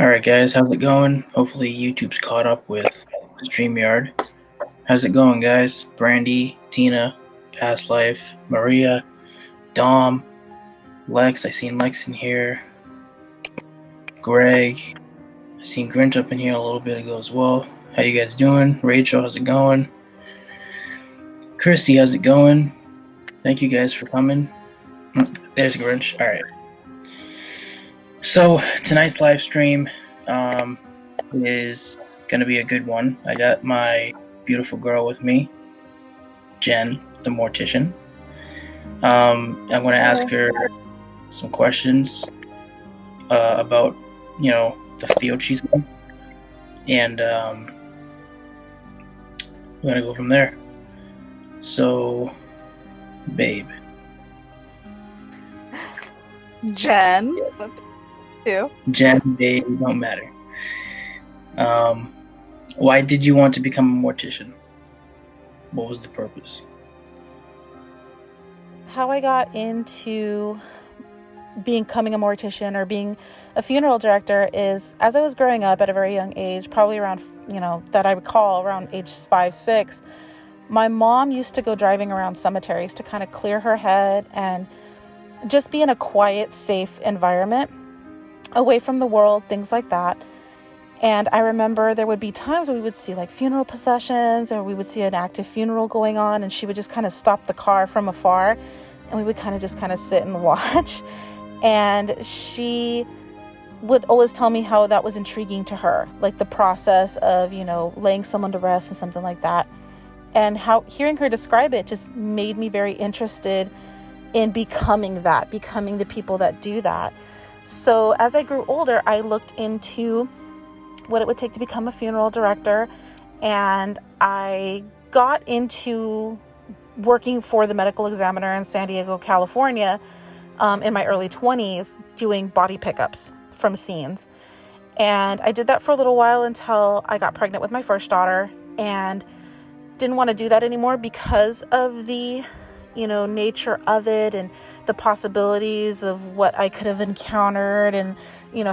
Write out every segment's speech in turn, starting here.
Alright guys, how's it going? Hopefully YouTube's caught up with StreamYard. How's it going guys? Brandy, Tina, Past Life, Maria, Dom, Lex, I seen Lex in here, Greg, I seen Grynch up in here a little bit ago as well. How you guys doing? Rachel, how's it going? Christy, how's it going? Thank you guys for coming. There's Grynch. Alright. So tonight's live stream is gonna be a good one. I got my beautiful girl with me, Jenn, the Mortician. I'm gonna ask her some questions about, the field she's in, and we're gonna go from there. So, babe. Jenn. Jenn, babe, don't matter. Why did you want to become a mortician? What was the purpose? How I got into becoming a mortician or being a funeral director is, as I was growing up at a very young age, probably around, that I recall around age 5, 6, my mom used to go driving around cemeteries to kind of clear her head and just be in a quiet, safe environment, away from the world, things like that. And I remember there would be times where we would see like funeral processions, or we would see an active funeral going on, and she would just kind of stop the car from afar, and we would kind of sit and watch. And she would always tell me how that was intriguing to her, like the process of, laying someone to rest and something like that. And how hearing her describe it just made me very interested in becoming the people that do that. So as I grew older, I looked into what it would take to become a funeral director, and I got into working for the medical examiner in San Diego, California, in my early 20s, doing body pickups from scenes. And I did that for a little while until I got pregnant with my first daughter, and didn't want to do that anymore because of the nature of it and the possibilities of what I could have encountered and,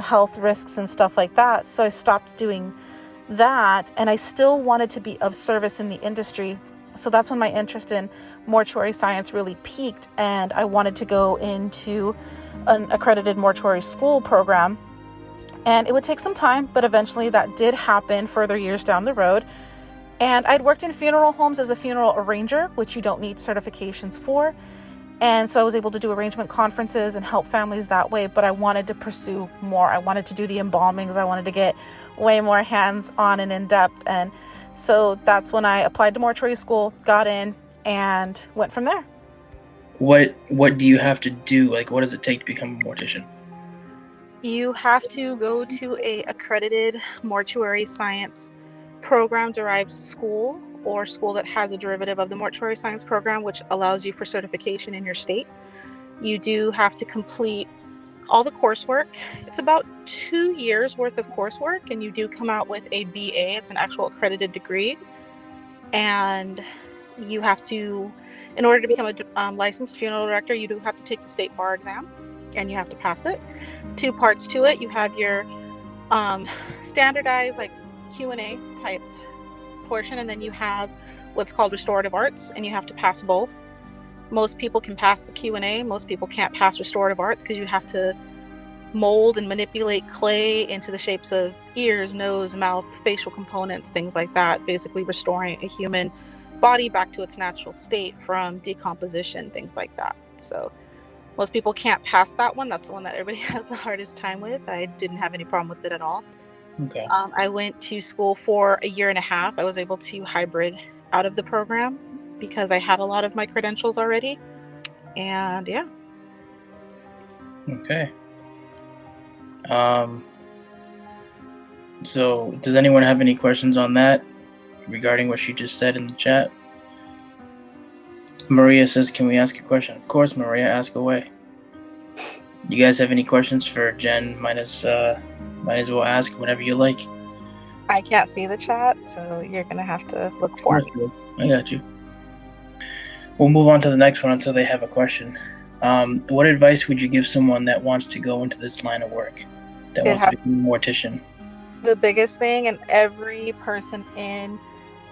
health risks and stuff like that. So I stopped doing that, and I still wanted to be of service in the industry. So that's when my interest in mortuary science really peaked, and I wanted to go into an accredited mortuary school program. And it would take some time, but eventually that did happen further years down the road. And I'd worked in funeral homes as a funeral arranger, which you don't need certifications for. And so I was able to do arrangement conferences and help families that way, but I wanted to pursue more. I wanted to do the embalmings. I wanted to get way more hands-on and in-depth. And so that's when I applied to mortuary school, got in, and went from there. What do you have to do? Like, what does it take to become a mortician? You have to go to a accredited mortuary science program-derived school, or school that has a derivative of the mortuary science program, which allows you for certification in your state. You do have to complete all the coursework. It's about 2 years worth of coursework, and you do come out with a BA. It's an actual accredited degree. And you have to, in order to become a licensed funeral director, you do have to take the state bar exam, and you have to pass it. 2 parts to it. You have your standardized like Q&A type portion, and then you have what's called restorative arts, and you have to pass both. Most people can pass the Q&A. Most people can't pass restorative arts because you have to mold and manipulate clay into the shapes of ears, nose, mouth, facial components, things like that, basically restoring a human body back to its natural state from decomposition, things like that. So most people can't pass that one. That's the one that everybody has the hardest time with. I didn't have any problem with it at all. Okay. I went to school for a year and a half. I was able to hybrid out of the program because I had a lot of my credentials already. And yeah. Okay. So does anyone have any questions on that regarding what she just said in the chat? Maria says, can we ask a question? Of course, Maria, ask away. You guys have any questions for Jenn? Might as well ask whenever you like. I can't see the chat, so you're going to have to look for me. I got you. We'll move on to the next one until they have a question. What advice would you give someone that wants to go into this line of work? that wants to become a mortician? The biggest thing, and every person in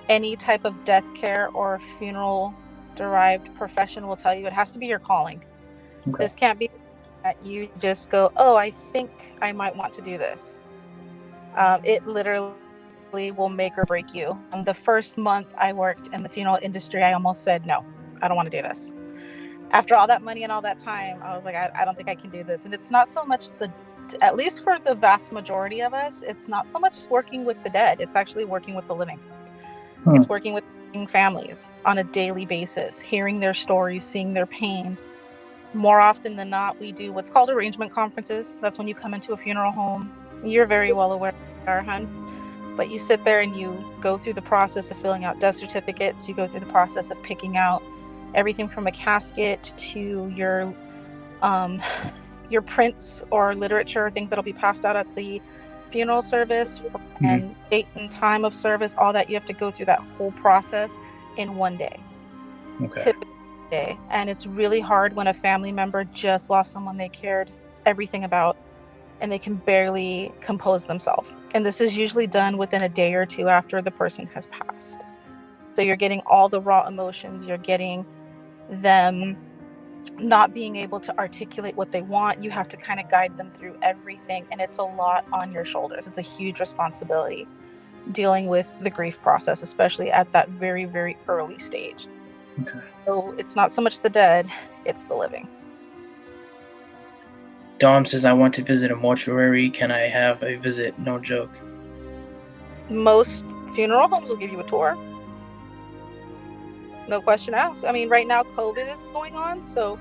any type of death care or funeral derived profession will tell you, it has to be your calling. Okay. This can't be that you just go, oh, I think I might want to do this. It literally will make or break you. The first month I worked in the funeral industry, I almost said, no, I don't want to do this. After all that money and all that time, I was like, I don't think I can do this. And it's not so much at least for the vast majority of us, it's not so much working with the dead. It's actually working with the living. It's working with families on a daily basis, hearing their stories, seeing their pain. More often than not, we do what's called arrangement conferences. That's when you come into a funeral home. You're very well aware, hun. But you sit there and you go through the process of filling out death certificates. You go through the process of picking out everything from a casket to your prints or literature, things that'll be passed out at the funeral service, and date and time of service, all that. You have to go through that whole process in one day. Okay. Typically a day. And it's really hard when a family member just lost someone they cared everything about and they can barely compose themselves. And this is usually done within a day or two after the person has passed. So you're getting all the raw emotions. You're getting them not being able to articulate what they want. You have to kind of guide them through everything, and it's a lot on your shoulders. It's a huge responsibility dealing with the grief process, especially at that very, very early stage. Okay. So it's not so much the dead, it's the living. Dom says, I want to visit a mortuary. Can I have a visit? No joke. Most funeral homes will give you a tour. No question asked. I mean, right now COVID is going on, so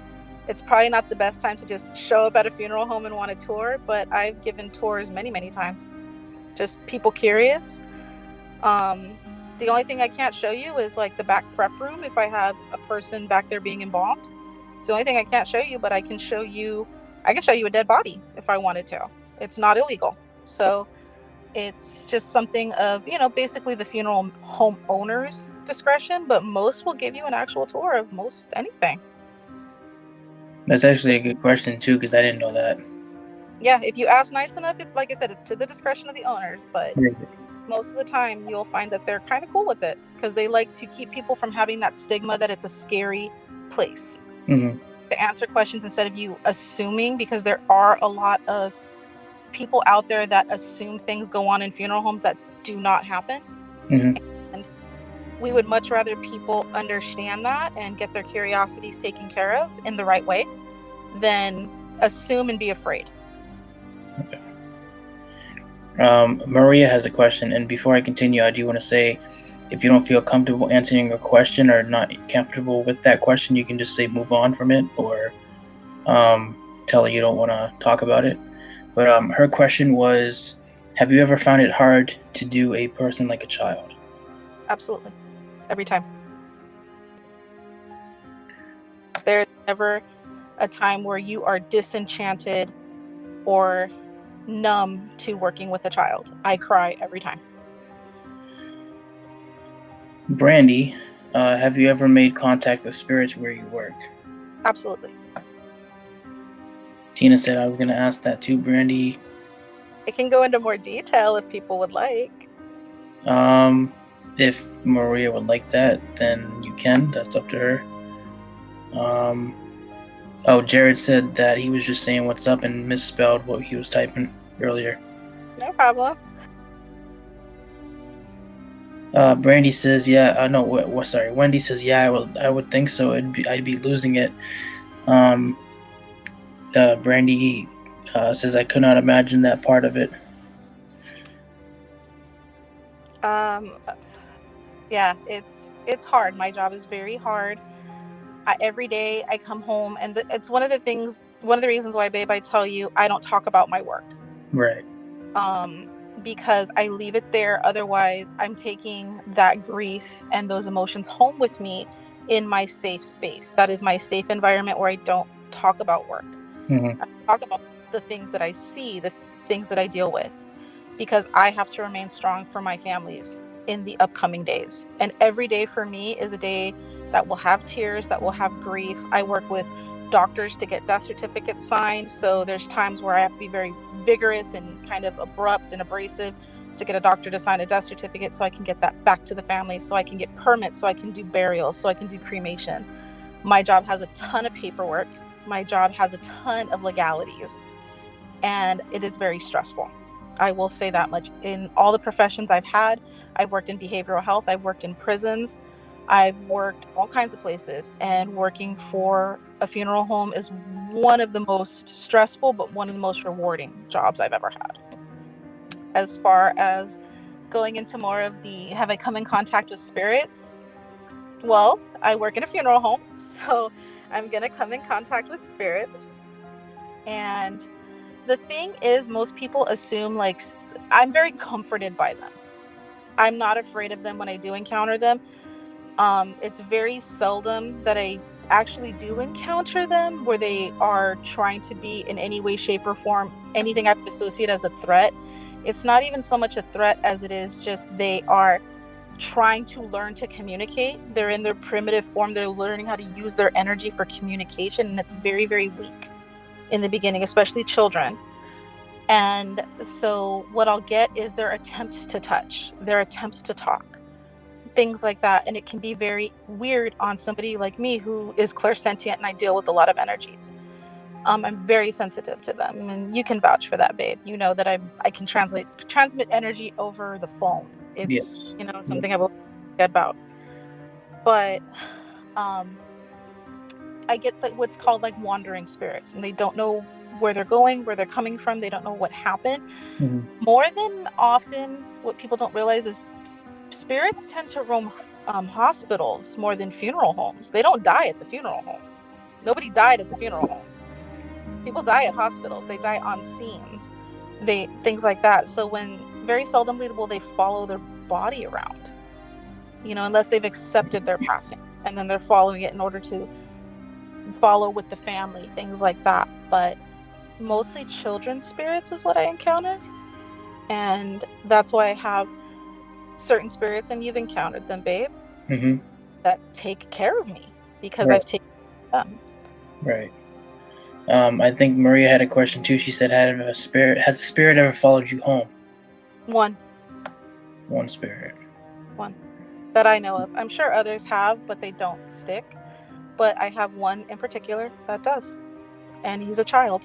it's probably not the best time to just show up at a funeral home and want a tour, but I've given tours many, many times. Just people curious. The only thing I can't show you is like the back prep room if I have a person back there being embalmed. It's the only thing I can't show you, but I can show you a dead body if I wanted to. It's not illegal. So it's just something of, basically the funeral home owner's discretion, but most will give you an actual tour of most anything. That's actually a good question too, because I didn't know that. Yeah, if you ask nice enough, like I said, it's to the discretion of the owners, but most of the time you'll find that they're kind of cool with it because they like to keep people from having that stigma that it's a scary place. To answer questions instead of you assuming, because there are a lot of people out there that assume things go on in funeral homes that do not happen. And we would much rather people understand that and get their curiosities taken care of in the right way than assume and be afraid. Okay. Maria has a question, and before I continue, I do want to say, if you don't feel comfortable answering a question or not comfortable with that question, you can just say move on from it, or tell her you don't want to talk about it. But her question was, have you ever found it hard to do a person like a child? Absolutely. Every time. There's never a time where you are disenchanted or numb to working with a child. I cry every time. Brandy, have you ever made contact with spirits where you work? Absolutely. Tina said I was going to ask that too, Brandy. I can go into more detail if people would like. If Maria would like that, then you can. That's up to her. Jared said that he was just saying what's up and misspelled what he was typing earlier. No problem. Brandy says, yeah. Sorry. Wendy says, yeah. I would think so. I'd be losing it. Brandy says, I could not imagine that part of it. Yeah, it's hard. My job is very hard. Every day I come home, and it's one of the reasons why, babe, I tell you I don't talk about my work. Right. Because I leave it there. Otherwise, I'm taking that grief and those emotions home with me in my safe space. That is my safe environment where I don't talk about work. I talk about the things that I see, the things that I deal with, because I have to remain strong for my families in the upcoming days. And every day for me is a day that will have tears, that will have grief. I work with doctors to get death certificates signed. So there's times where I have to be very vigorous and kind of abrupt and abrasive to get a doctor to sign a death certificate so I can get that back to the family, so I can get permits, so I can do burials, so I can do cremations. My job has a ton of paperwork. My job has a ton of legalities, and it is very stressful. I will say that much. In all the professions I've had, I've worked in behavioral health, I've worked in prisons, I've worked all kinds of places, and working for a funeral home is one of the most stressful, but one of the most rewarding jobs I've ever had. As far as going into more of the, have I come in contact with spirits? Well, I work in a funeral home, so I'm going to come in contact with spirits. And the thing is, most people assume, like, I'm very comforted by them. I'm not afraid of them when I do encounter them. It's very seldom that I actually do encounter them where they are trying to be in any way, shape, or form anything I would associate as a threat. It's not even so much a threat as it is just they are trying to learn to communicate. They're in their primitive form. They're learning how to use their energy for communication, and it's very, very weak in the beginning, especially children. And so what I'll get is their attempts to touch, their attempts to talk, things like that. And it can be very weird on somebody like me who is clairsentient and I deal with a lot of energies. I'm very sensitive to them, and you can vouch for that, babe. You know that I can transmit energy over the phone. It's Yes. Something I will forget about. But I get what's called like wandering spirits, and they don't know where they're going, where they're coming from. They don't know what happened. More than often, what people don't realize is spirits tend to roam hospitals more than funeral homes. They don't die at the funeral home. Nobody died at the funeral home. People die at hospitals. They die on scenes. Things like that. So very seldomly will they follow their body around, unless they've accepted their passing, and then they're following it in order to follow with the family, things like that. But mostly children's spirits is what I encounter, and that's why I have certain spirits, and you've encountered them, babe, that take care of me because I've taken them. Right. I think Maria had a question too. She said, has a spirit ever followed you home? One Spirit. One that I know of. I'm sure others have, but they don't stick. But I have one in particular that does. And he's a child.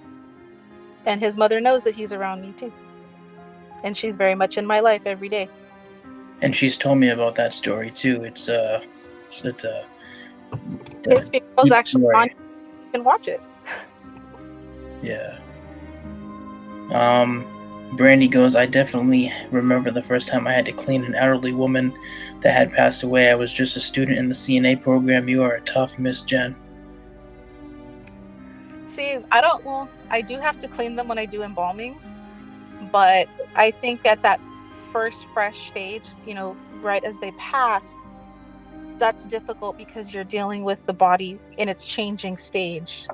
And his mother knows that he's around me too. And she's very much in my life every day. And she's told me about that story too. His funeral's actually on. You can watch it. Yeah. Brandy goes, I definitely remember the first time I had to clean an elderly woman that had passed away. I was just a student in the CNA program. You are a tough Miss Jen. See, I do have to clean them when I do embalmings, but I think at that first fresh stage, right as they pass, that's difficult because you're dealing with the body in its changing stage,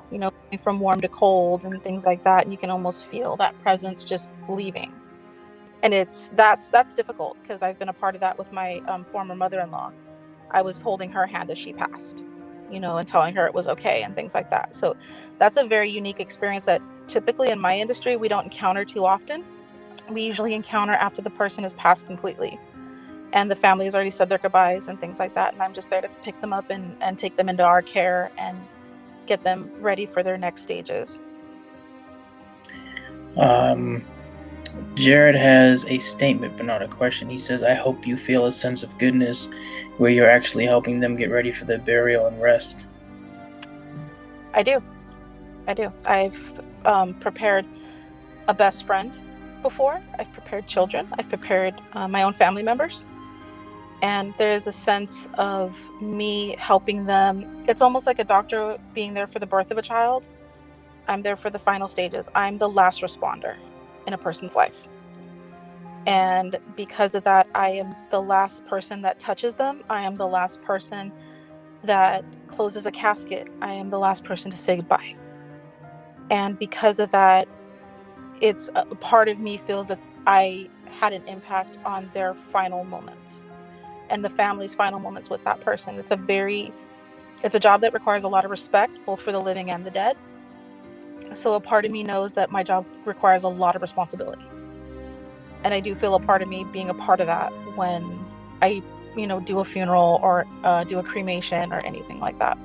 from warm to cold and things like that. And you can almost feel that presence just leaving. And that's difficult because I've been a part of that with my former mother-in-law. I was holding her hand as she passed, and telling her it was okay and things like that. So that's a very unique experience that typically in my industry, we don't encounter too often. We usually encounter after the person has passed completely and the family has already said their goodbyes and things like that. And I'm just there to pick them up and take them into our care and get them ready for their next stages. Jared has a statement, but not a question. He says, I hope you feel a sense of goodness where you're actually helping them get ready for their burial and rest. I do. I've prepared a best friend before. I've prepared children. I've prepared my own family members. And there's a sense of me helping them. It's almost like a doctor being there for the birth of a child. I'm there for the final stages. I'm the last responder in a person's life. And because of that, I am the last person that touches them. I am the last person that closes a casket. I am the last person to say goodbye. And because of that, it's a part of me feels that I had an impact on their final moments and the family's final moments with that person. It's a very It's a job that requires a lot of respect, both for the living and the dead. So a part of me knows that my job requires a lot of responsibility. And I do feel a part of me being a part of that when I, do a funeral or do a cremation or anything like that.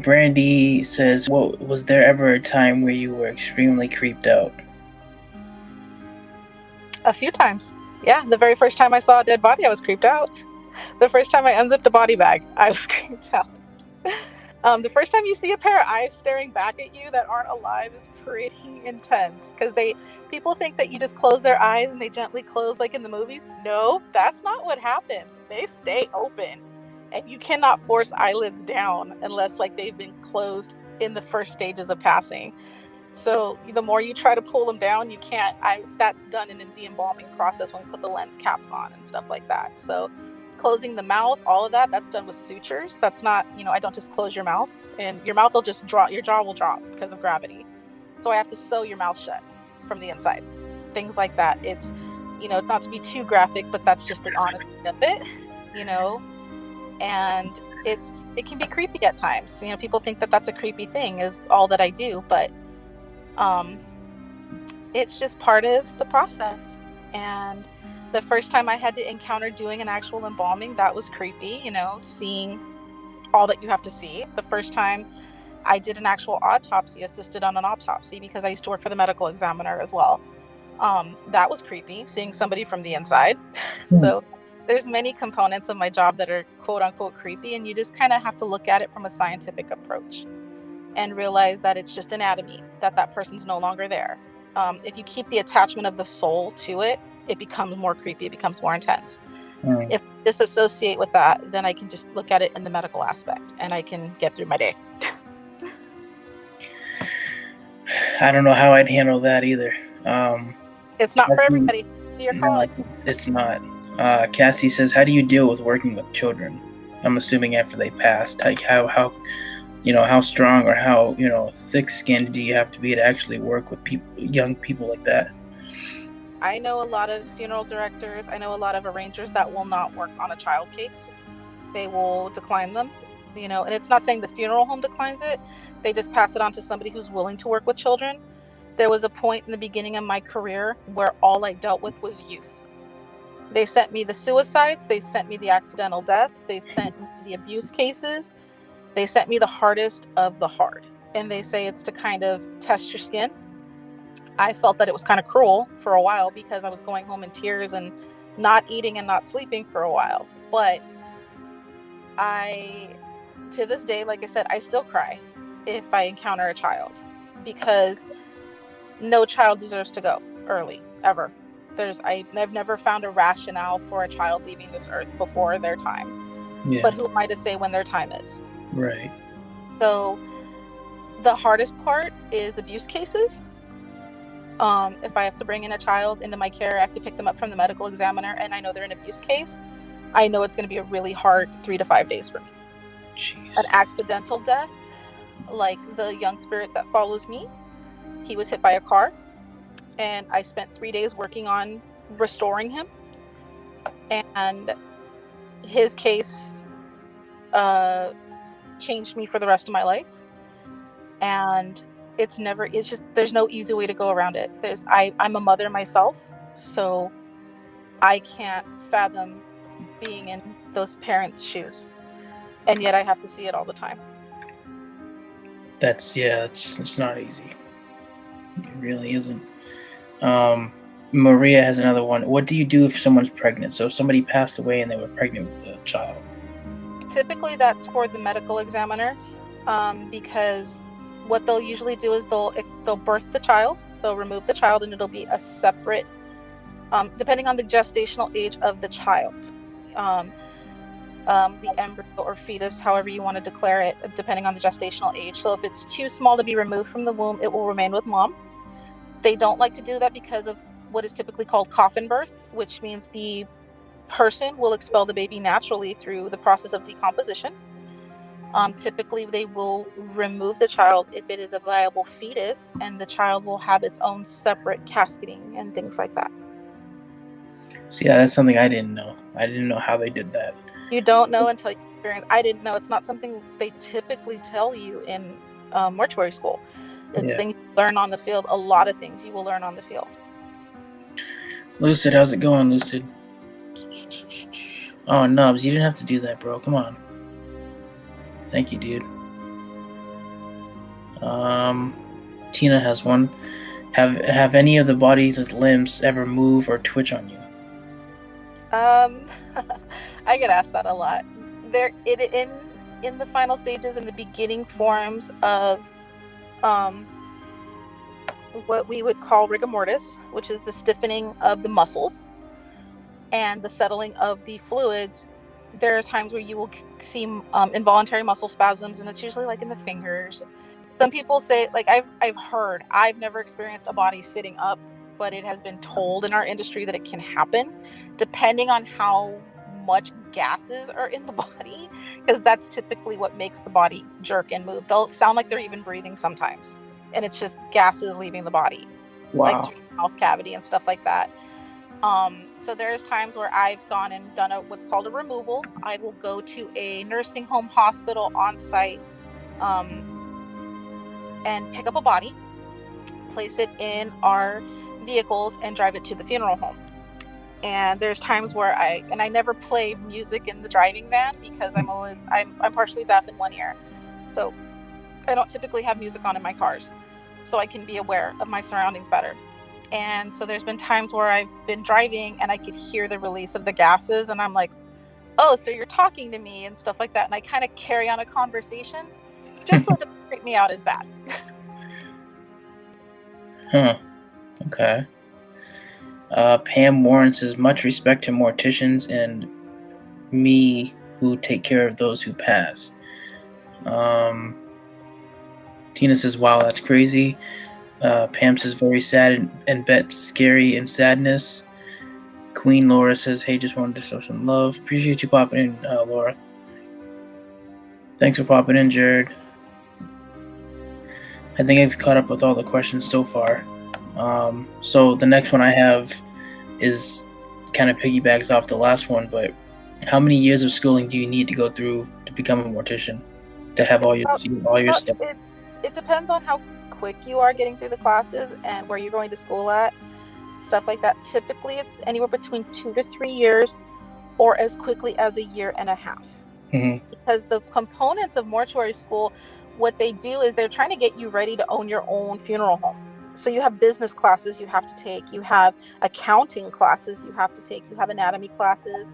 Brandy says, was there ever a time where you were extremely creeped out? A few times. Yeah, the very first time I saw a dead body, I was creeped out. The first time I unzipped a body bag, I was creeped out. The first time you see a pair of eyes staring back at you that aren't alive is pretty intense, because people think that you just close their eyes and they gently close like in the movies. No, that's not what happens. They stay open, and you cannot force eyelids down unless like they've been closed in the first stages of passing. So the more you try to pull them down, you can't. That's done in the embalming process when we put the lens caps on and stuff like that. So closing the mouth, all of that's done with sutures. That's not, I don't just close your mouth, and your mouth will just drop, your jaw will drop because of gravity. So I have to sew your mouth shut from the inside. Things like that. It's, not to be too graphic, but that's just the honesty of it, and it can be creepy at times. People think that that's a creepy thing, is all that I do, but it's just part of the process. And the first time I had to encounter doing an actual embalming, that was creepy, seeing all that you have to see. The first time I did an actual autopsy, assisted on an autopsy, because I used to work for the medical examiner as well. That was creepy, seeing somebody from the inside. So there's many components of my job that are quote unquote creepy, and you just kind of have to look at it from a scientific approach and realize that it's just anatomy, that person's no longer there. If you keep the attachment of the soul to it, it becomes more creepy, it becomes more intense. If I disassociate with that, then I can just look at it in the medical aspect and I can get through my day. I don't know how I'd handle that either. It's not for everybody. Your calling. It's not. Cassie says, how do you deal with working with children? I'm assuming after they passed. Like how strong or how, thick-skinned do you have to be to actually work with young people like that? I know a lot of funeral directors. I know a lot of arrangers that will not work on a child case. They will decline them, and it's not saying the funeral home declines it. They just pass it on to somebody who's willing to work with children. There was a point in the beginning of my career where all I dealt with was youth. They sent me the suicides. They sent me the accidental deaths. They sent me the abuse cases. They sent me the hardest of the hard. And they say it's to kind of test your skin. I felt that it was kind of cruel for a while, because I was going home in tears and not eating and not sleeping for a while. But to this day, like I said, I still cry if I encounter a child, because no child deserves to go early, ever. I've never found a rationale for a child leaving this earth before their time. Yeah. But who am I to say when their time is? Right. So the hardest part is abuse cases. If I have to bring in a child into my care, I have to pick them up from the medical examiner, and I know they're an abuse case, I know it's going to be a really hard 3 to 5 days for me. Jeez. An accidental death, like the young spirit that follows me, he was hit by a car, and I spent 3 days working on restoring him, and his case changed me for the rest of my life. And there's no easy way to go around it. I'm a mother myself, so I can't fathom being in those parents' shoes, and yet I have to see it all the time. It's not easy. It really isn't. Maria has another one. What do you do if someone's pregnant? So if somebody passed away and they were pregnant with a child? Typically that's for the medical examiner, because what they'll usually do is they'll birth the child, they'll remove the child, and it'll be a separate, depending on the gestational age of the child, the embryo or fetus, however you want to declare it, depending on the gestational age. So if it's too small to be removed from the womb, it will remain with mom. They don't like to do that because of what is typically called coffin birth, which means the person will expel the baby naturally through the process of decomposition. Typically, they will remove the child if it is a viable fetus, and the child will have its own separate casketing and things like that. See, that's something I didn't know. I didn't know how they did that. You don't know until you experience. I didn't know. It's not something they typically tell you in mortuary school. It's things you learn on the field. A lot of things you will learn on the field. Lucid, how's it going, Lucid? Oh, Nubs, you didn't have to do that, bro. Come on. Thank you, dude. Tina has one. Have any of the body's limbs ever move or twitch on you? I get asked that a lot. In the final stages, in the beginning forms of what we would call rigor mortis, which is the stiffening of the muscles and the settling of the fluids, there are times where you will see involuntary muscle spasms, and it's usually like in the fingers. Some people say, like I've heard, I've never experienced a body sitting up, but it has been told in our industry that it can happen depending on how much gases are in the body, because that's typically what makes the body jerk and move. They'll sound like they're even breathing sometimes, and it's just gases leaving the body. Wow. Like through the mouth cavity and stuff like that. So there's times where I've gone and done what's called a removal. I will go to a nursing home, hospital on site, and pick up a body, place it in our vehicles, and drive it to the funeral home. And there's times where I never play music in the driving van because I'm partially deaf in one ear, so I don't typically have music on in my cars, so I can be aware of my surroundings better. And so there's been times where I've been driving and I could hear the release of the gases, and I'm like, oh, so you're talking to me and stuff like that, and I kind of carry on a conversation just so it doesn't freak me out as bad. Huh. Okay. Pam Warren says, much respect to morticians and me who take care of those who pass. Tina says, wow, that's crazy. Pam says, very sad and bet scary and sadness. Queen Laura says, hey, just wanted to show some love. Appreciate you popping in, Laura. Thanks for popping in, Jared. I think I've caught up with all the questions so far. So the next one I have is kind of piggybacks off the last one, but how many years of schooling do you need to go through to become a mortician, to have all your stuff? It depends on how quick you are getting through the classes and where you're going to school at, stuff like that. Typically it's anywhere between 2 to 3 years, or as quickly as a year and a half. Mm-hmm. Because the components of mortuary school, what they do is they're trying to get you ready to own your own funeral home. So you have business classes you have to take, you have accounting classes you have to take, you have anatomy classes,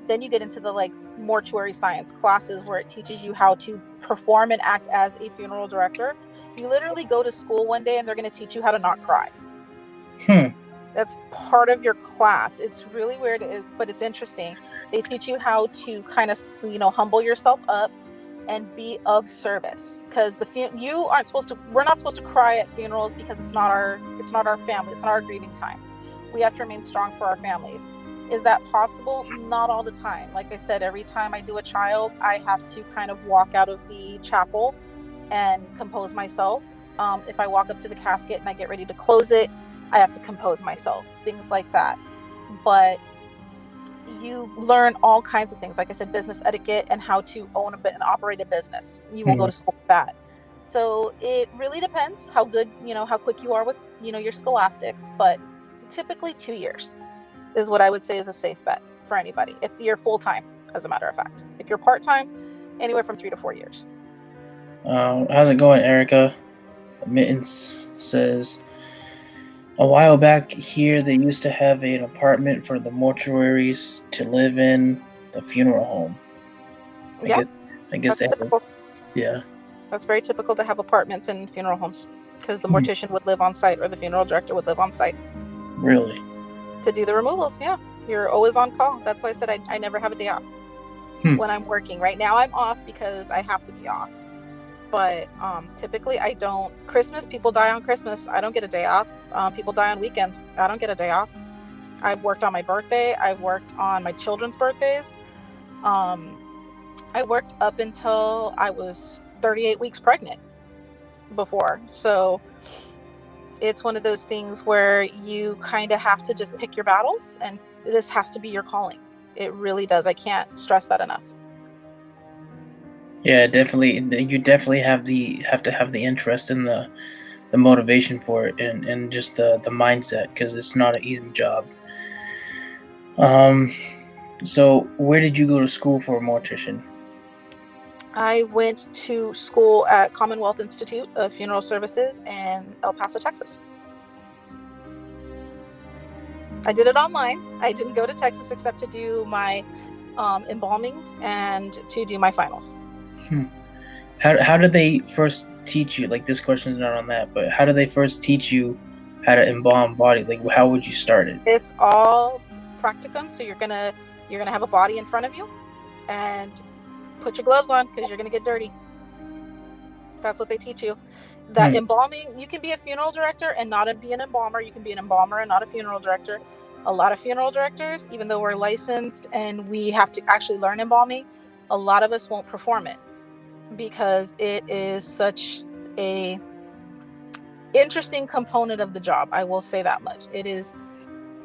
then you get into the like mortuary science classes where it teaches you how to perform and act as a funeral director. You literally go to school one day and they're going to teach you how to not cry. That's part of your class. It's really weird, but it's interesting. They teach you how to kind of, humble yourself up and be of service, because we're not supposed to cry at funerals because it's not our family. It's not our grieving time. We have to remain strong for our families. Is that possible? Not all the time. Like I said, every time I do a child, I have to kind of walk out of the chapel and compose myself. If I walk up to the casket and I get ready to close it, I have to compose myself, things like that. But you learn all kinds of things, like I said, business etiquette and how to own and operate a business. You will go to school with that. So it really depends how good, how quick you are with, your scholastics, but typically 2 years is what I would say is a safe bet for anybody. If you're full-time, as a matter of fact. If you're part-time, anywhere from 3 to 4 years. How's it going, Erica? Mittens says, a while back here, they used to have an apartment for the mortuaries to live in the funeral home. I guess that's typical. Yeah. That's very typical to have apartments in funeral homes, because the mortician would live on site or the funeral director would live on site. Really? To do the removals, yeah. You're always on call. That's why I said I never have a day off when I'm working. Right now I'm off because I have to be off. But typically I don't. Christmas, people die on Christmas. I don't get a day off. People die on weekends. I don't get a day off. I've worked on my birthday. I've worked on my children's birthdays. I worked up until I was 38 weeks pregnant before. So it's one of those things where you kind of have to just pick your battles and this has to be your calling. It really does. I can't stress that enough. Yeah, definitely. You definitely have to have the interest and the motivation for it, and just the mindset, because it's not an easy job. So where did you go to school for a mortician? I went to school at Commonwealth Institute of Funeral Services in El Paso, Texas. I did it online. I didn't go to Texas except to do my embalmings and to do my finals. How did they first teach you? Like, this question is not on that, but how did they first teach you how to embalm bodies? Like, how would you start it? It's all practicum. So you're gonna have a body in front of you, and put your gloves on because you're gonna get dirty. That's what they teach you. That embalming, you can be a funeral director and not be an embalmer. You can be an embalmer and not a funeral director. A lot of funeral directors, even though we're licensed and we have to actually learn embalming, a lot of us won't perform it because it is such a interesting component of the job. I will say that much.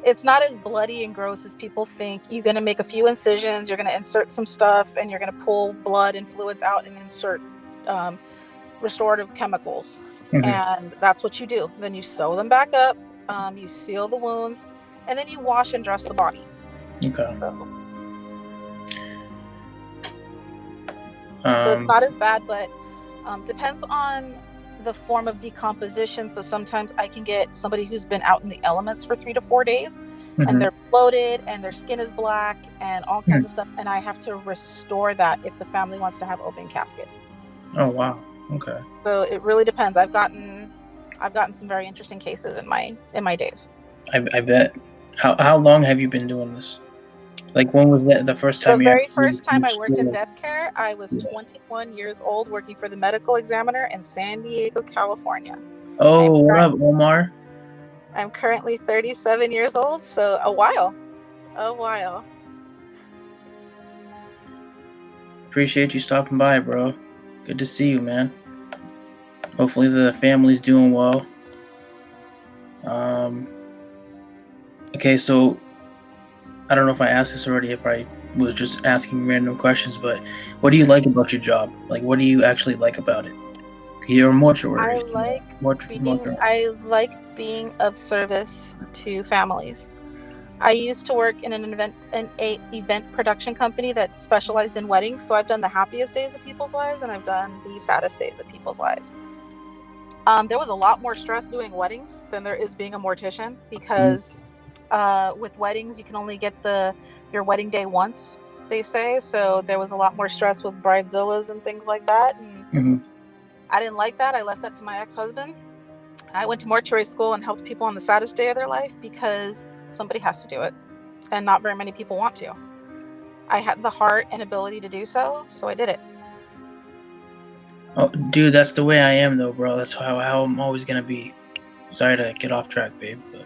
It's not as bloody and gross as people think. You're going to make a few incisions, you're going to insert some stuff, and you're going to pull blood and fluids out and insert restorative chemicals. And that's what you do. Then you sew them back up, you seal the wounds, and then you wash and dress the body. Okay. So it's not as bad, but depends on the form of decomposition. So sometimes I can get somebody who's been out in the elements for 3 to 4 days, and they're bloated and their skin is black and all kinds of stuff, and I have to restore that if the family wants to have open casket. Oh wow. Okay. So it really depends. I've gotten some very interesting cases in my days. I bet. How long have you been doing this? Like, when was that the first time? The very first time I worked in death care, I was 21 years old, working for the medical examiner in San Diego, California. Oh, what up, Omar? I'm currently 37 years old, so a while. Appreciate you stopping by, bro. Good to see you, man. Hopefully the family's doing well. Okay, so I don't know if I asked this already, if I was just asking random questions, but what do you like about your job? Like, what do you actually like about it? You're a mortuary. I like being of service to families. I used to work in an event production company that specialized in weddings, so I've done the happiest days of people's lives and I've done the saddest days of people's lives. There was a lot more stress doing weddings than there is being a mortician, because with weddings you can only get your wedding day once, they say. So there was a lot more stress with bridezillas and things like that, and I didn't like that. I left that to my ex-husband. I went to mortuary school and helped people on the saddest day of their life because somebody has to do it, and not very many people want to. I had the heart and ability to do so, so I did it. Oh, dude, that's the way I am, though, bro. That's how I'm always gonna be. Sorry to get off track, babe, but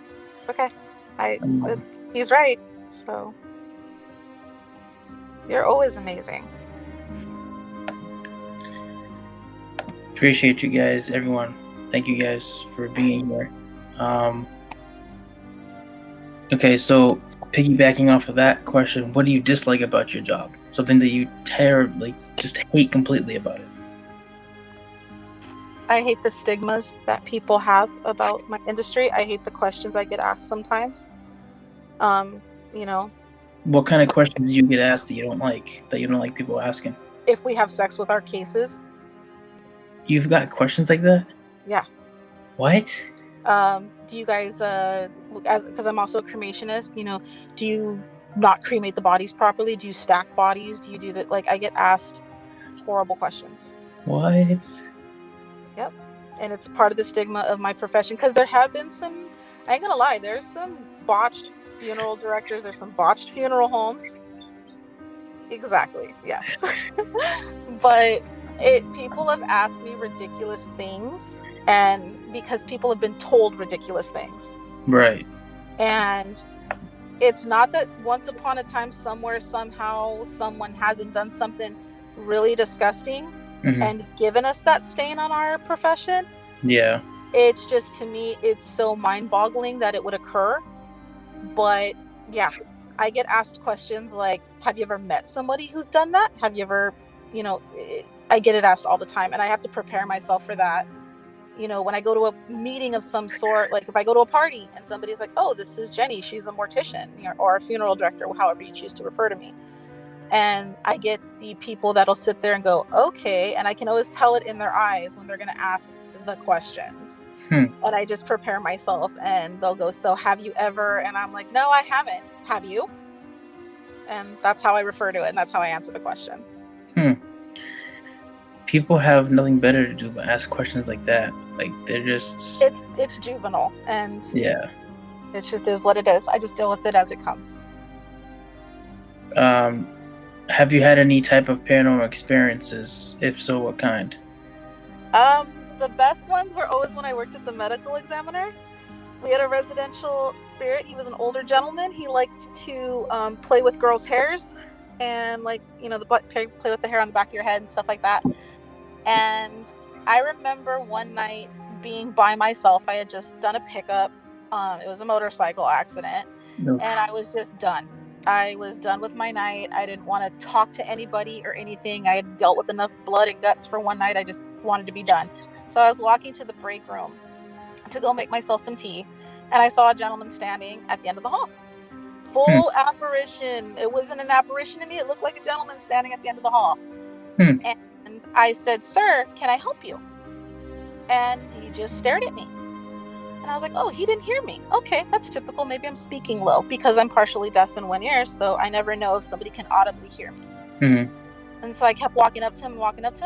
okay. He's right. So you're always amazing. Appreciate you guys, everyone. Thank you guys for being here. Okay, so piggybacking off of that question, what do you dislike about your job? Something that you terribly just hate completely about it? I hate the stigmas that people have about my industry. I hate the questions I get asked sometimes. What kind of questions do you get asked that you don't like people asking? If we have sex with our cases. You've got questions like that? Yeah. What? Do you guys, because I'm also a cremationist, do you not cremate the bodies properly? Do you stack bodies? Do you do that? Like, I get asked horrible questions. What? Yep. And it's part of the stigma of my profession, because there have been some, I ain't gonna lie, there's some botched funeral directors, there's some botched funeral homes. Exactly, yes. But people have asked me ridiculous things, and because people have been told ridiculous things. Right. And it's not that once upon a time, somewhere, somehow, someone hasn't done something really disgusting and given us that stain on our profession. Yeah. It's just, to me, it's so mind-boggling that it would occur. But yeah, I get asked questions like, have you ever met somebody who's done that? Have you ever, I get it asked all the time, and I have to prepare myself for that. When I go to a meeting of some sort, like if I go to a party and somebody's like, oh, this is Jenny, she's a mortician, or a funeral director, however you choose to refer to me. And I get the people that'll sit there and go, okay. And I can always tell it in their eyes when they're going to ask the questions. And I just prepare myself, and they'll go, so have you ever? And I'm like, no, I haven't. Have you? And that's how I refer to it. And that's how I answer the question. People have nothing better to do but ask questions like that. Like, they're just... It's juvenile. And yeah, it just is what it is. I just deal with it as it comes. Have you had any type of paranormal experiences? If so, what kind? The best ones were always when I worked at the medical examiner. We had a residential spirit. He was an older gentleman. He liked to play with girls' hairs and play with the hair on the back of your head and stuff like that. And I remember one night being by myself. I had just done a pickup. It was a motorcycle accident. Nope. And I was just done. I was done with my night. I didn't want to talk to anybody or anything. I had dealt with enough blood and guts for one night. I just wanted to be done. So I was walking to the break room to go make myself some tea, and I saw a gentleman standing at the end of the hall. Full apparition. It wasn't an apparition to me. It looked like a gentleman standing at the end of the hall. And I said, sir, can I help you? And he just stared at me. And I was like, oh, he didn't hear me. Okay, that's typical. Maybe I'm speaking low because I'm partially deaf in one ear, so I never know if somebody can audibly hear me. And so I kept walking up to him.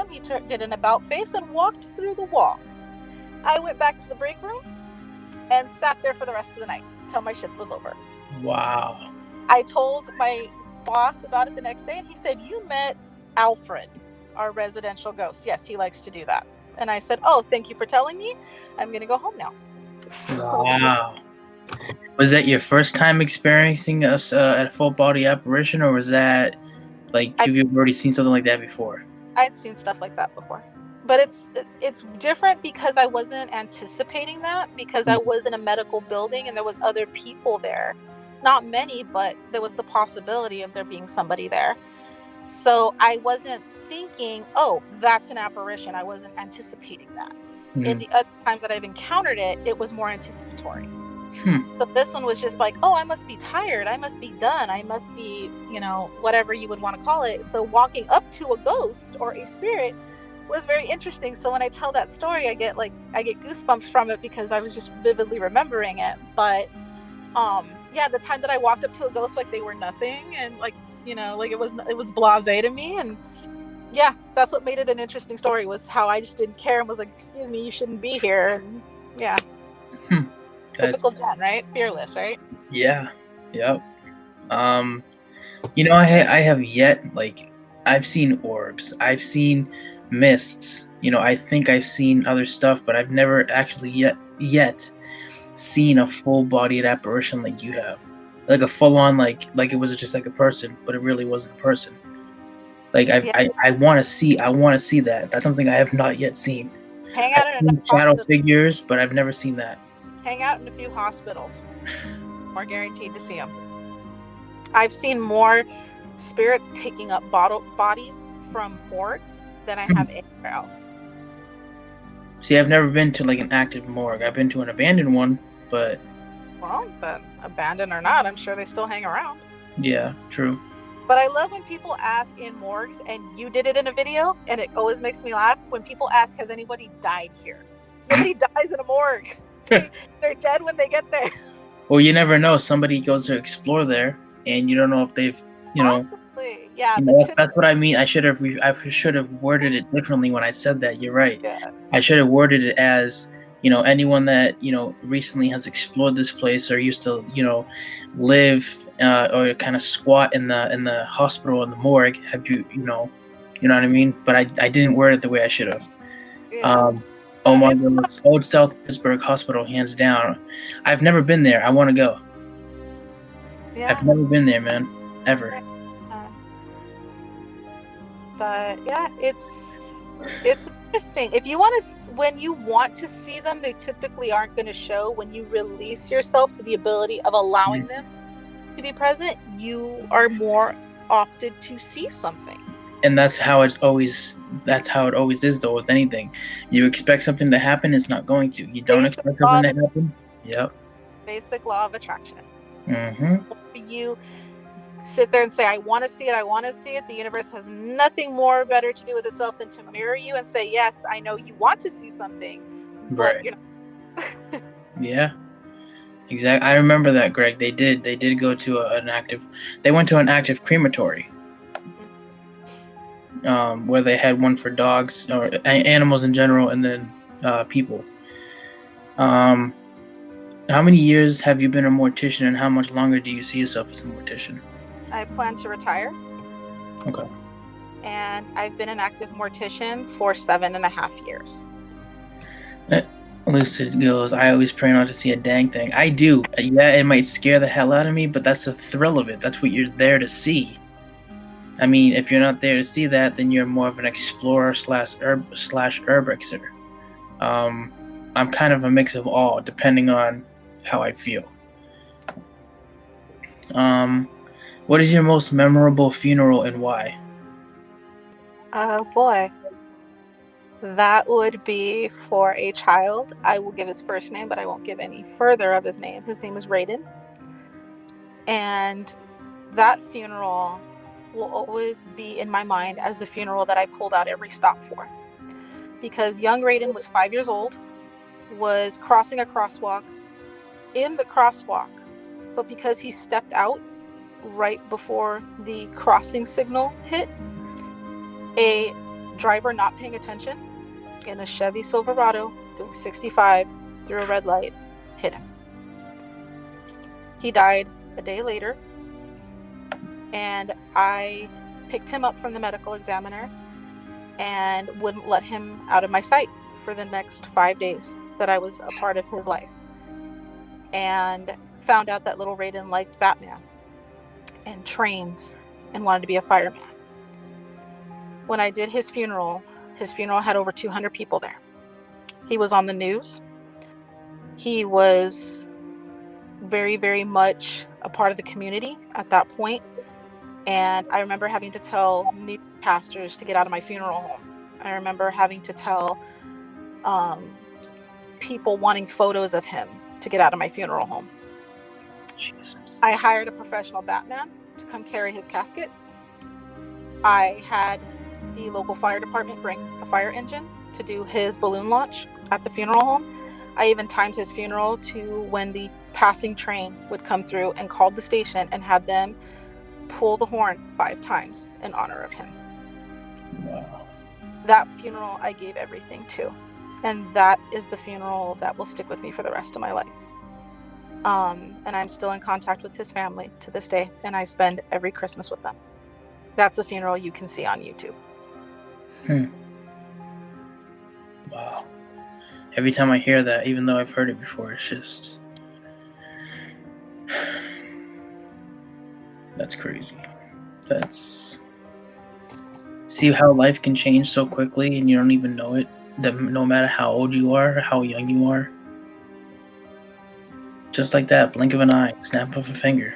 He did an about face and walked through the wall. I went back to the break room and sat there for the rest of the night until my shift was over. Wow. I told my boss about it the next day, and he said, you met Alfred, our residential ghost. Yes, he likes to do that. And I said, oh, thank you for telling me. I'm going to go home now. Wow. Was that your first time experiencing a full body apparition, or was that have you already seen something like that before? I'd seen stuff like that before, but it's different because I wasn't anticipating that, because I was in a medical building and there was other people there. Not many, but there was the possibility of there being somebody there. So I wasn't thinking, oh, that's an apparition. I wasn't anticipating that. In the other times that I've encountered it, it was more anticipatory. So this one was just like, oh, I must be tired. I must be done. I must be, whatever you would want to call it. So walking up to a ghost or a spirit was very interesting. So when I tell that story, I get goosebumps from it because I was just vividly remembering it. But the time that I walked up to a ghost like they were nothing, and it was blasé to me, and yeah, that's what made it an interesting story, was how I just didn't care and was like, excuse me, you shouldn't be here. And yeah. Typical Jen, right? Fearless, right? Yeah. Yep. I have yet, I've seen orbs. I've seen mists. I think I've seen other stuff, but I've never actually yet seen a full-bodied apparition like you have. Like a full-on, like it was just like a person, but it really wasn't a person. I want to see that. That's something I have not yet seen. Hang out in enough shadow figures, but I've never seen that. Hang out in a few hospitals. More guaranteed to see them. I've seen more spirits picking up bodies from morgues than I have anywhere else. See, I've never been to an active morgue. I've been to an abandoned one, but... Well, but abandoned or not, I'm sure they still hang around. Yeah, true. But I love when people ask in morgues, and you did it in a video, and it always makes me laugh when people ask, has anybody died here? Nobody dies in a morgue. They're dead when they get there. Well, you never know. Somebody goes to explore there, and you don't know if they've, Possibly. Yeah. That's what I mean. I should have worded it differently when I said that. You're right. Yeah. I should have worded it as, anyone that, recently has explored this place or used to, live or kind of squat in the hospital, in the morgue. Have you know what I mean? But I didn't word it the way I should have. Yeah. Oh my goodness. Old South Pittsburgh Hospital, hands down. I've never been there. I want to go. Yeah. I've never been there, man. Ever. But yeah, it's interesting. If you want to, when you want to see them, they typically aren't going to show. When you release yourself to the ability of allowing them to be present, you are more opted to see something. And that's how it always is though with anything. You expect something to happen, it's not going to. You don't expect something to happen. Yep. Basic law of attraction. Mm-hmm. You sit there and say, I want to see it. The universe has nothing more better to do with itself than to mirror you and say, yes, I know you want to see something, but right. you're not. Yeah. Exactly. I remember that, Greg. They did go to they went to an active crematory. Where they had one for dogs or animals in general, and then people. How many years have you been a mortician, and how much longer do you see yourself as a mortician? I plan to retire. Okay. And I've been an active mortician for 7.5 years. Lucid goes, I always pray not to see a dang thing. I do. Yeah, it might scare the hell out of me, but that's the thrill of it. That's what you're there to see. I mean, if you're not there to see that, then you're more of an explorer slash urbexer. I'm kind of a mix of all, depending on how I feel. What is your most memorable funeral and why? Oh boy. That would be for a child. I will give his first name, but I won't give any further of his name. His name is Raiden. And that funeral will always be in my mind as the funeral that I pulled out every stop for. Because young Raiden was 5 years old, was crossing a crosswalk, in the crosswalk, but because he stepped out right before the crossing signal hit, a driver not paying attention in a Chevy Silverado doing 65 through a red light hit him. He died a day later, and I picked him up from the medical examiner and wouldn't let him out of my sight for the next 5 days that I was a part of his life, and found out that little Raiden liked Batman and trains and wanted to be a fireman. When I did his funeral had over 200 people there. He was on the news. He was very, very much a part of the community at that point. And I remember having to tell new pastors to get out of my funeral home. I remember having to tell people wanting photos of him to get out of my funeral home. Jesus. I hired a professional Batman to come carry his casket. I had the local fire department bring a fire engine to do his balloon launch at the funeral home. I even timed his funeral to when the passing train would come through and called the station and had them pull the horn 5 times in honor of him. Wow. That funeral I gave everything to, and that is the funeral that will stick with me for the rest of my life. And I'm still in contact with his family to this day, and I spend every Christmas with them. That's a funeral you can see on YouTube. Wow. Every time I hear that, even though I've heard it before, it's just... That's crazy. See how life can change so quickly and you don't even know it, that no matter how old you are or how young you are. Just like that, blink of an eye, snap of a finger.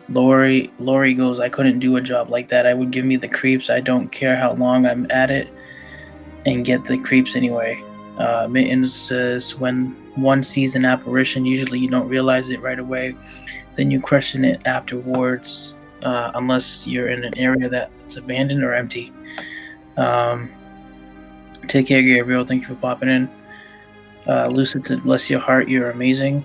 Lori goes, I couldn't do a job like that. I would give me the creeps. I don't care how long I'm at it and get the creeps anyway. Mittens says, when one sees an apparition, usually you don't realize it right away. Then you question it afterwards, unless you're in an area that's abandoned or empty. Take care, Gabriel. Thank you for popping in. Lucid said, bless your heart, you're amazing.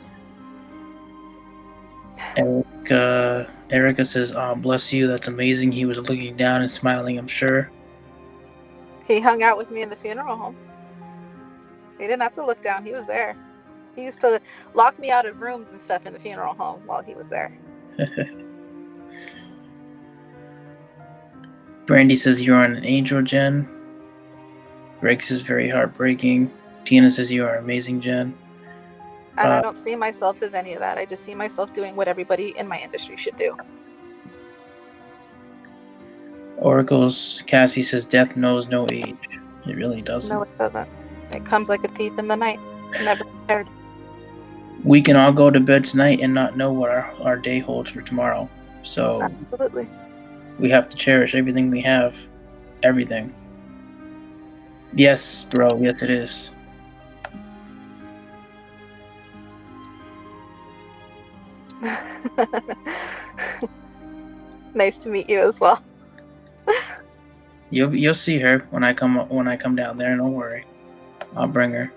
Erica says, bless you, that's amazing. He was looking down and smiling, I'm sure. He hung out with me in the funeral home. He didn't have to look down, he was there. He used to lock me out of rooms and stuff in the funeral home while he was there. Brandy says, you're an angel, Jen. Greg says, very heartbreaking. Tina says, you are amazing, Jen. And I don't see myself as any of that. I just see myself doing what everybody in my industry should do. Oracles, Cassie says, death knows no age. It really doesn't. No, it doesn't. It comes like a thief in the night. Never prepared. we can all go to bed tonight and not know what our day holds for tomorrow. So Absolutely. we have to cherish everything we have. Everything. Yes, bro. Yes, it is. Nice to meet you as well. You'll see her when I come down there. Don't worry, I'll bring her.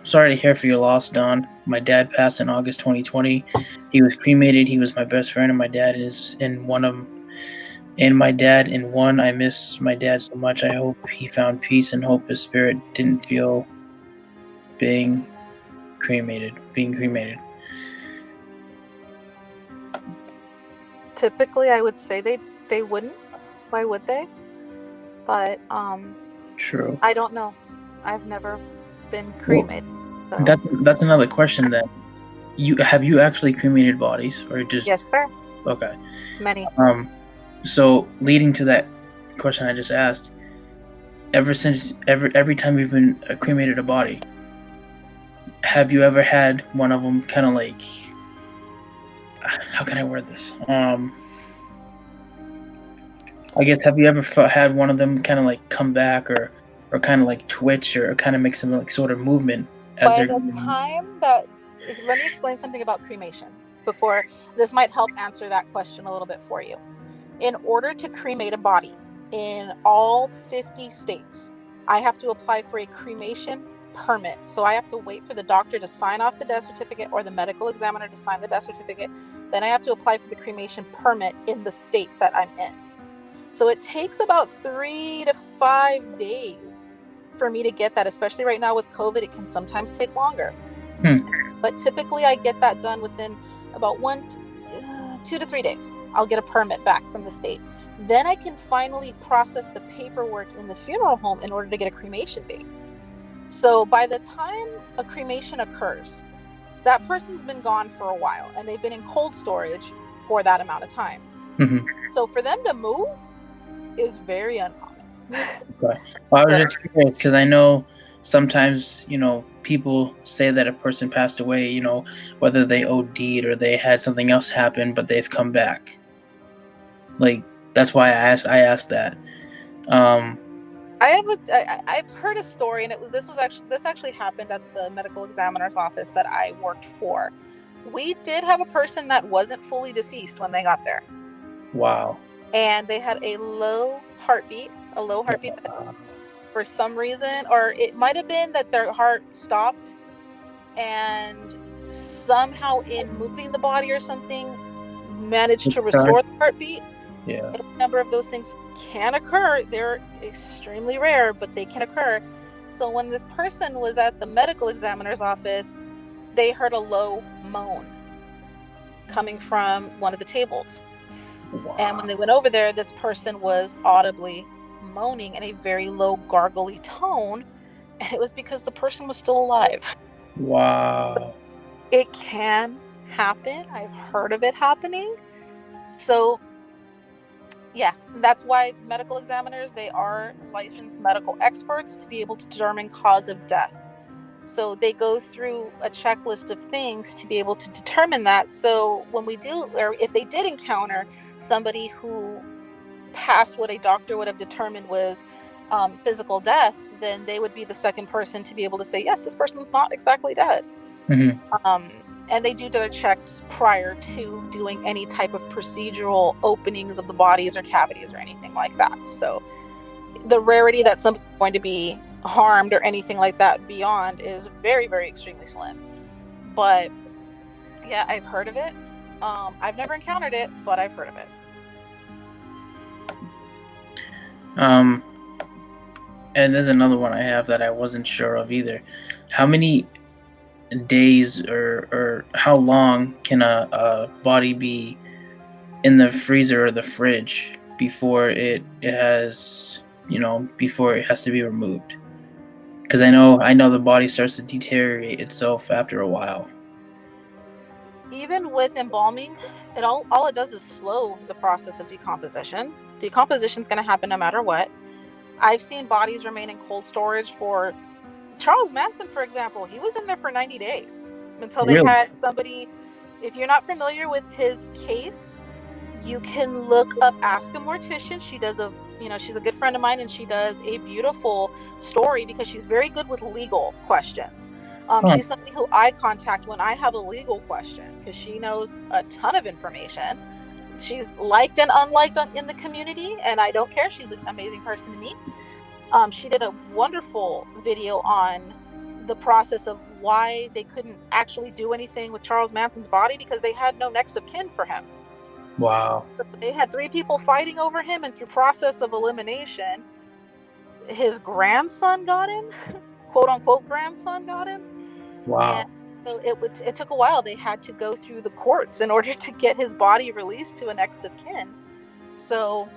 Sorry to hear for your loss, Don. My dad passed in August 2020. He was cremated. He was my best friend, and my dad is in one of. And my dad in one. I miss my dad so much. I hope he found peace and hope his spirit didn't feel being cremated. Typically, I would say they wouldn't. Why would they? But True. I don't know. I've never been cremated. So. That's another question then. Have you actually cremated bodies or just? Yes, sir. Okay. Many. So leading to that question I just asked, every time you've been cremated a body, have you ever had one of them kind of like, how can I word this? I guess, have you ever had one of them kind of like come back or kind of like twitch or kind of make some like sort of movement as by the time that, let me explain something about cremation before this might help answer that question a little bit for you. In order to cremate a body in all 50 states, I have to apply for a cremation permit. So I have to wait for the doctor to sign off the death certificate or the medical examiner to sign the death certificate. Then I have to apply for the cremation permit in the state that I'm in. So it takes about 3 to 5 days for me to get that, especially right now with COVID. It can sometimes take longer. But typically I get that done within about 2 to 3 days. I'll get a permit back from the state. Then I can finally process the paperwork in the funeral home in order to get a cremation date. So by the time a cremation occurs, that person's been gone for a while and they've been in cold storage for that amount of time. Mm-hmm. So for them to move is very uncommon. Okay. Well, I was just curious because I know sometimes, people say that a person passed away, whether they OD'd or they had something else happen, but they've come back. Like, that's why I asked that. I've heard a story, and this actually happened at the medical examiner's office that I worked for. We did have a person that wasn't fully deceased when they got there. Wow. And they had a low heartbeat that for some reason, or it might have been that their heart stopped, and somehow in moving the body or something managed to restore the heartbeat. Yeah. A number of those things can occur. They're extremely rare, but they can occur. So when this person was at the medical examiner's office, they heard a low moan coming from one of the tables. Wow. And when they went over there, this person was audibly moaning in a very low gargly tone, and it was because the person was still alive. Wow. It can happen. I've heard of it happening. So yeah, that's why medical examiners, they are licensed medical experts to be able to determine cause of death. So they go through a checklist of things to be able to determine that. So when we do, or if they did encounter somebody who passed what a doctor would have determined was physical death, then they would be the second person to be able to say, yes, this person's not exactly dead. Mm-hmm. And they do their checks prior to doing any type of procedural openings of the bodies or cavities or anything like that. So the rarity that somebody's going to be harmed or anything like that beyond is very, very extremely slim. But yeah, I've heard of it. I've never encountered it, but I've heard of it. And there's another one I have that I wasn't sure of either. How many days or how long can a body be in the freezer or the fridge before it has, before it has to be removed? Because I know the body starts to deteriorate itself after a while. Even with embalming, all it does is slow the process of decomposition. Decomposition is going to happen no matter what. I've seen bodies remain in cold storage for Charles Manson, for example, he was in there for 90 days until they Really? had somebody. If you're not familiar with his case, you can look up Ask a Mortician. She does she's a good friend of mine, and she does a beautiful story because she's very good with legal questions. She's somebody who I contact when I have a legal question because she knows a ton of information. She's liked and unliked in the community, and I don't care. She's an amazing person to meet. She did a wonderful video on the process of why they couldn't actually do anything with Charles Manson's body because they had no next of kin for him. Wow. They had 3 people fighting over him, and through process of elimination, his grandson got him, quote unquote grandson got him. Wow. And so it took a while. They had to go through the courts in order to get his body released to a next of kin. So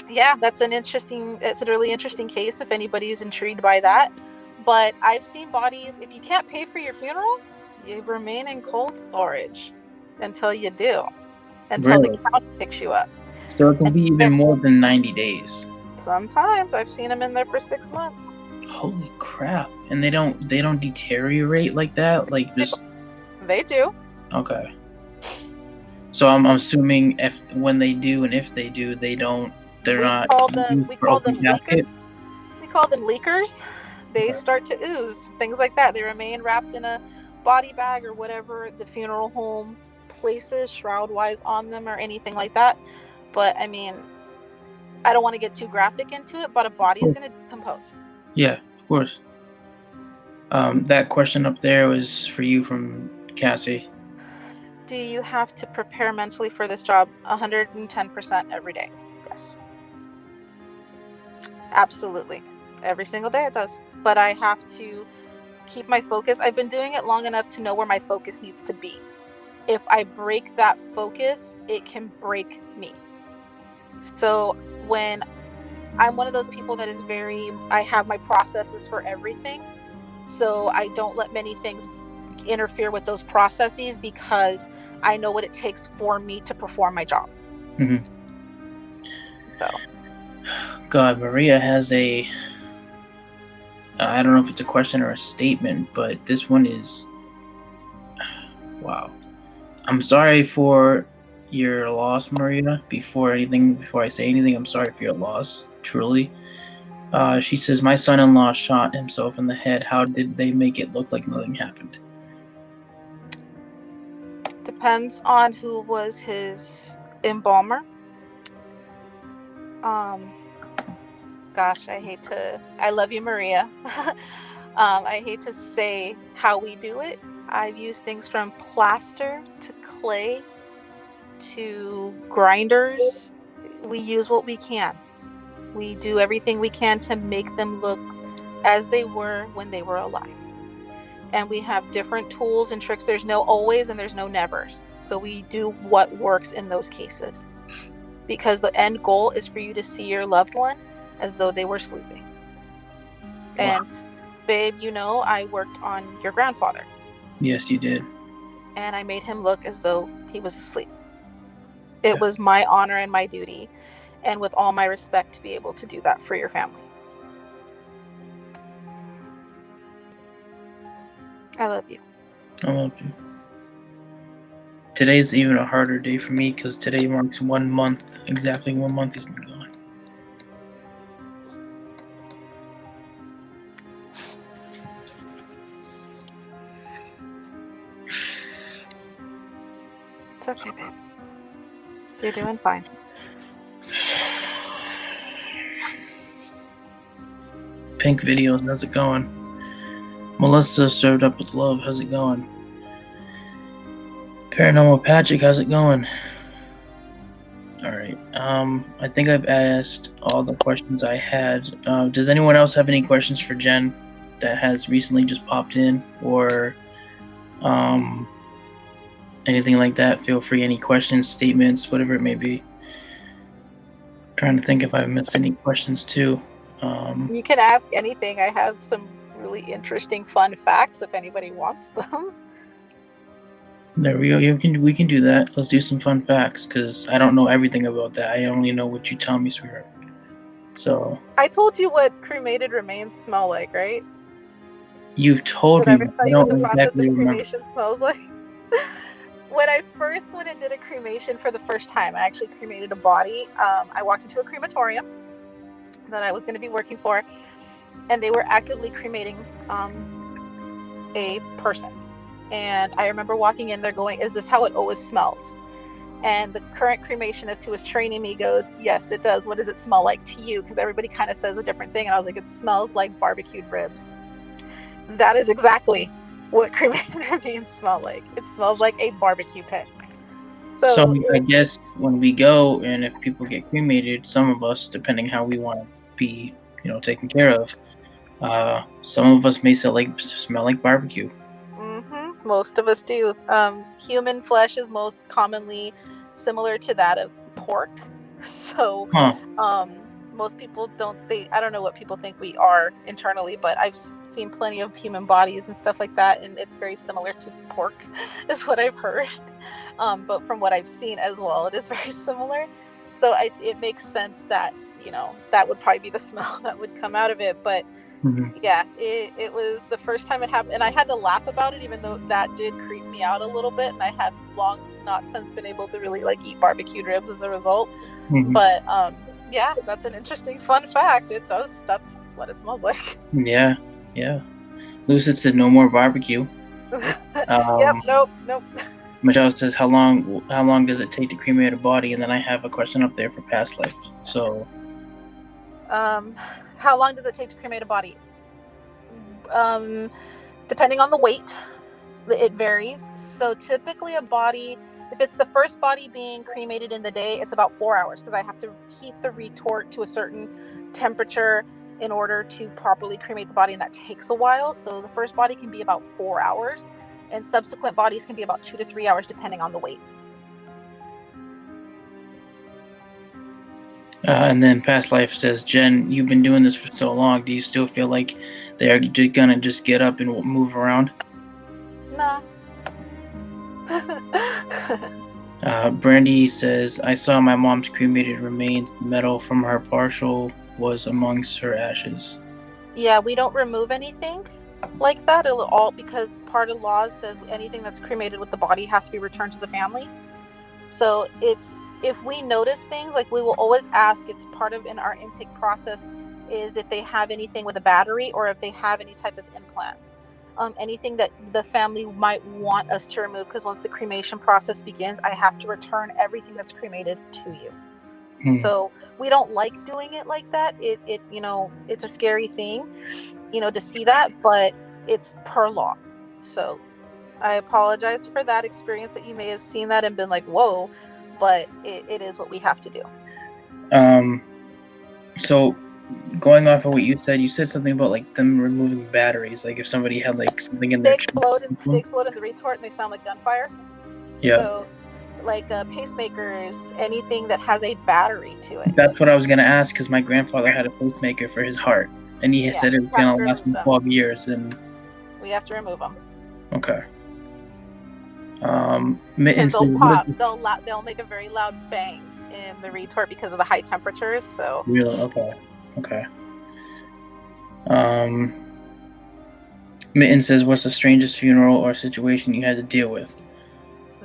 yeah, it's a really interesting case if anybody's intrigued by that. But I've seen bodies, if you can't pay for your funeral, you remain in cold storage until you do. Until the county picks you up. So it can be even more than 90 days. Sometimes I've seen them in there for 6 months. Holy crap! And they don't deteriorate like that, like just. They do. Okay. So I'm assuming when they do, they don't. They're not. We call them leakers. We call them leakers. They start to ooze, things like that. They remain wrapped in a body bag or whatever the funeral home places shroud wise on them or anything like that. But I mean, I don't want to get too graphic into it, but a body is going to decompose. Yeah, of course. That question up there was for you from Cassie. Do you have to prepare mentally for this job 110% every day? Yes. Absolutely. Every single day it does. But I have to keep my focus. I've been doing it long enough to know where my focus needs to be. If I break that focus, it can break me. So when I'm one of those people that is I have my processes for everything. So I don't let many things interfere with those processes because I know what it takes for me to perform my job. Mm-hmm. So. God, Maria has I don't know if it's a question or a statement, but this one is, wow. I'm sorry for your loss, Maria. Before I say anything, I'm sorry for your loss, truly. She says, my son-in-law shot himself in the head. How did they make it look like nothing happened? Depends on who was his embalmer. Gosh, I love you, Maria. I hate to say how we do it. I've used things from plaster to clay to grinders. We use what we can. We do everything we can to make them look as they were when they were alive. And we have different tools and tricks. There's no always and there's no nevers. So we do what works in those cases. Because the end goal is for you to see your loved one as though they were sleeping. Wow. And babe, I worked on your grandfather. Yes, you did. And I made him look as though he was asleep. It was my honor and my duty, and with all my respect, to be able to do that for your family. I love you. I love you. Today's even a harder day for me because today marks 1 month. Exactly 1 month he's been gone. It's okay, babe. You're doing fine. Pink videos, how's it going? Melissa served up with love, how's it going? Paranormal Patrick, how's it going? Alright, I think I've asked all the questions I had. Does anyone else have any questions for Jen that has recently just popped in? Or anything like that? Feel free, any questions, statements, whatever it may be. Trying to think if I've missed any questions too. You can ask anything. I have some really interesting fun facts if anybody wants them. There we go. We can do that. Let's do some fun facts because I don't know everything about that. I only know what you tell me, sweetheart. So I told you what cremated remains smell like, right? You've told Did I me, ever but tell I you what don't the process exactly of remember. cremation smells like? When I first went and did a cremation for the first time, I actually cremated a body. I walked into a crematorium that I was going to be working for, and they were actively cremating a person. And I remember walking in there going, is this how it always smells? And the current cremationist who was training me goes, yes, it does. What does it smell like to you? Because everybody kind of says a different thing. And I was like, it smells like barbecued ribs. That is exactly what cremated remains smell like. It smells like a barbecue pit. So So I guess when we go and if people get cremated, some of us, depending how we want to be, taken care of, some of us may smell like barbecue. most of us do. Human flesh is most commonly similar to that of pork. So Huh. most people don't. I don't know what people think we are internally, but I've seen plenty of human bodies and stuff like that, and it's very similar to pork, is what I've heard. But from what I've seen as well, it is very similar. So it makes sense that that would probably be the smell that would come out of it. But yeah, it was the first time it happened, and I had to laugh about it, even though that did creep me out a little bit, and I have long not since been able to really eat barbecued ribs as a result. But yeah, that's an interesting fun fact. It does. That's what it smells like. Yeah. Lucid said no more barbecue. Yep. Nope. Michelle says, how long does it take to cremate a body? And then I have a question up there for past life. So, how long does it take to cremate a body? Depending on the weight, it varies. So typically a body, if it's the first body being cremated in the day, it's about 4 hours, because I have to heat the retort to a certain temperature in order to properly cremate the body, and that takes a while. So the first body can be about 4 hours, and subsequent bodies can be about 2 to 3 hours depending on the weight. And then past life says, Jen, you've been doing this for so long. Do you still feel like they're gonna just get up and move around? Nah. Brandy says, I saw my mom's cremated remains. The metal from her partial was amongst her ashes. Yeah, we don't remove anything like that. It'll all, because part of law says anything that's cremated with the body has to be returned to the family. So if we notice things, we will always ask, it's part of in our intake process, is if they have anything with a battery or if they have any type of implants. Anything that the family might want us to remove, because once the cremation process begins, I have to return everything that's cremated to you. So we don't like doing it like that. It's a scary thing, to see that, but it's per law. So I apologize for that experience, that you may have seen that and been like, whoa, but it is what we have to do. So going off of what you said something about them removing batteries. If somebody had something in they their explode in the retort and they sound like gunfire. Yeah. So pacemakers, anything that has a battery to it. That's what I was gonna ask, because my grandfather had a pacemaker for his heart, and he said it was gonna last him 12 years, and we have to remove them. Okay. Mittens, they'll make a very loud bang in the retort because of the high temperatures. So really, okay. Mitten says, what's the strangest funeral or situation you had to deal with?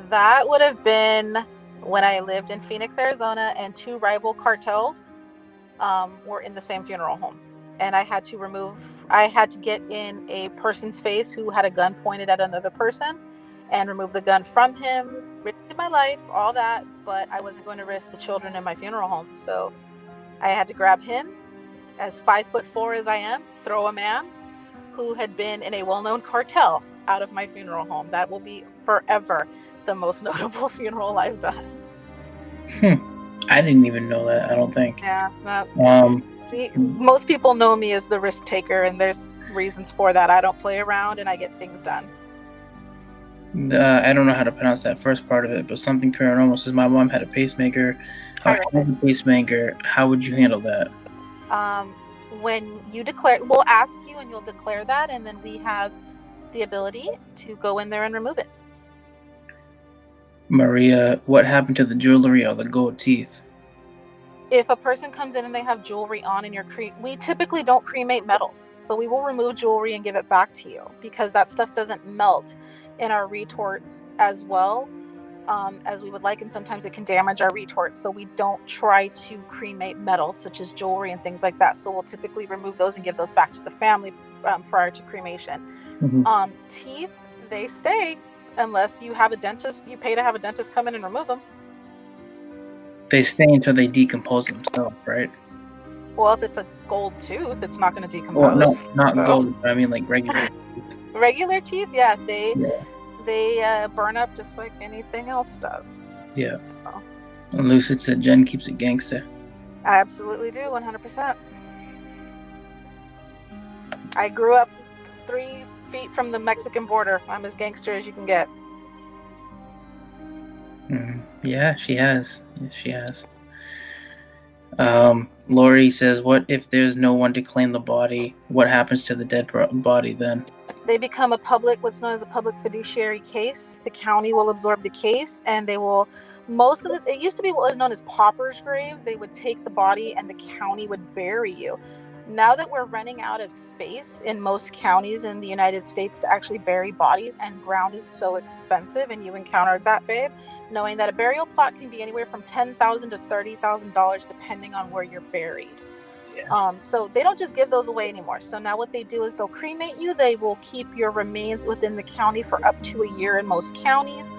That would have been when I lived in Phoenix, Arizona, and two rival cartels were in the same funeral home. And I had to get in a person's face who had a gun pointed at another person and remove the gun from him, risked my life, all that, but I wasn't going to risk the children in my funeral home. So I had to grab him, as 5'4" as I am, throw a man who had been in a well-known cartel out of my funeral home. That will be forever the most notable funeral I've done. I didn't even know that, I don't think. Yeah. Most people know me as the risk taker, and there's reasons for that. I don't play around and I get things done. I don't know how to pronounce that first part of it, but something paranormal says my mom had a pacemaker. How would you handle that? When you declare, we'll ask you and you'll declare that, and then we have the ability to go in there and remove it. Maria, what happened to the jewelry or the gold teeth? if a person comes in and they have jewelry on and we typically don't cremate metals. So we will remove jewelry and give it back to you because that stuff doesn't melt in our retorts as well as we would like. And sometimes it can damage our retorts. So we don't try to cremate metals such as jewelry and things like that. So we'll typically remove those and give those back to the family prior to cremation. Mm-hmm. Teeth, they stay unless you have a dentist. You pay to have a dentist come in and remove them. They stay until they decompose themselves, right? Well, if it's a gold tooth, it's not going to decompose. Well, no, not gold. I mean, like regular teeth. Regular teeth, yeah, they burn up just like anything else does. Yeah. So. And Lucid said Jen keeps it gangster. I absolutely do, 100%. I grew up 3 feet from the Mexican border. I'm as gangster as you can get. Yeah, she has. She has. Lori says, what if there's no one to claim the body? What happens to the dead body then? They become what's known as a public fiduciary case. The county will absorb the case, and they will, it used to be what was known as paupers' graves. They would take the body and the county would bury you. Now that we're running out of space in most counties in the United States to actually bury bodies, and ground is so expensive, and you encountered that, babe, knowing that a burial plot can be anywhere from $10,000 to $30,000 depending on where you're buried. Yeah. So they don't just give those away anymore. So now what they do is they'll cremate you. They will keep your remains within the county for up to a year in most counties.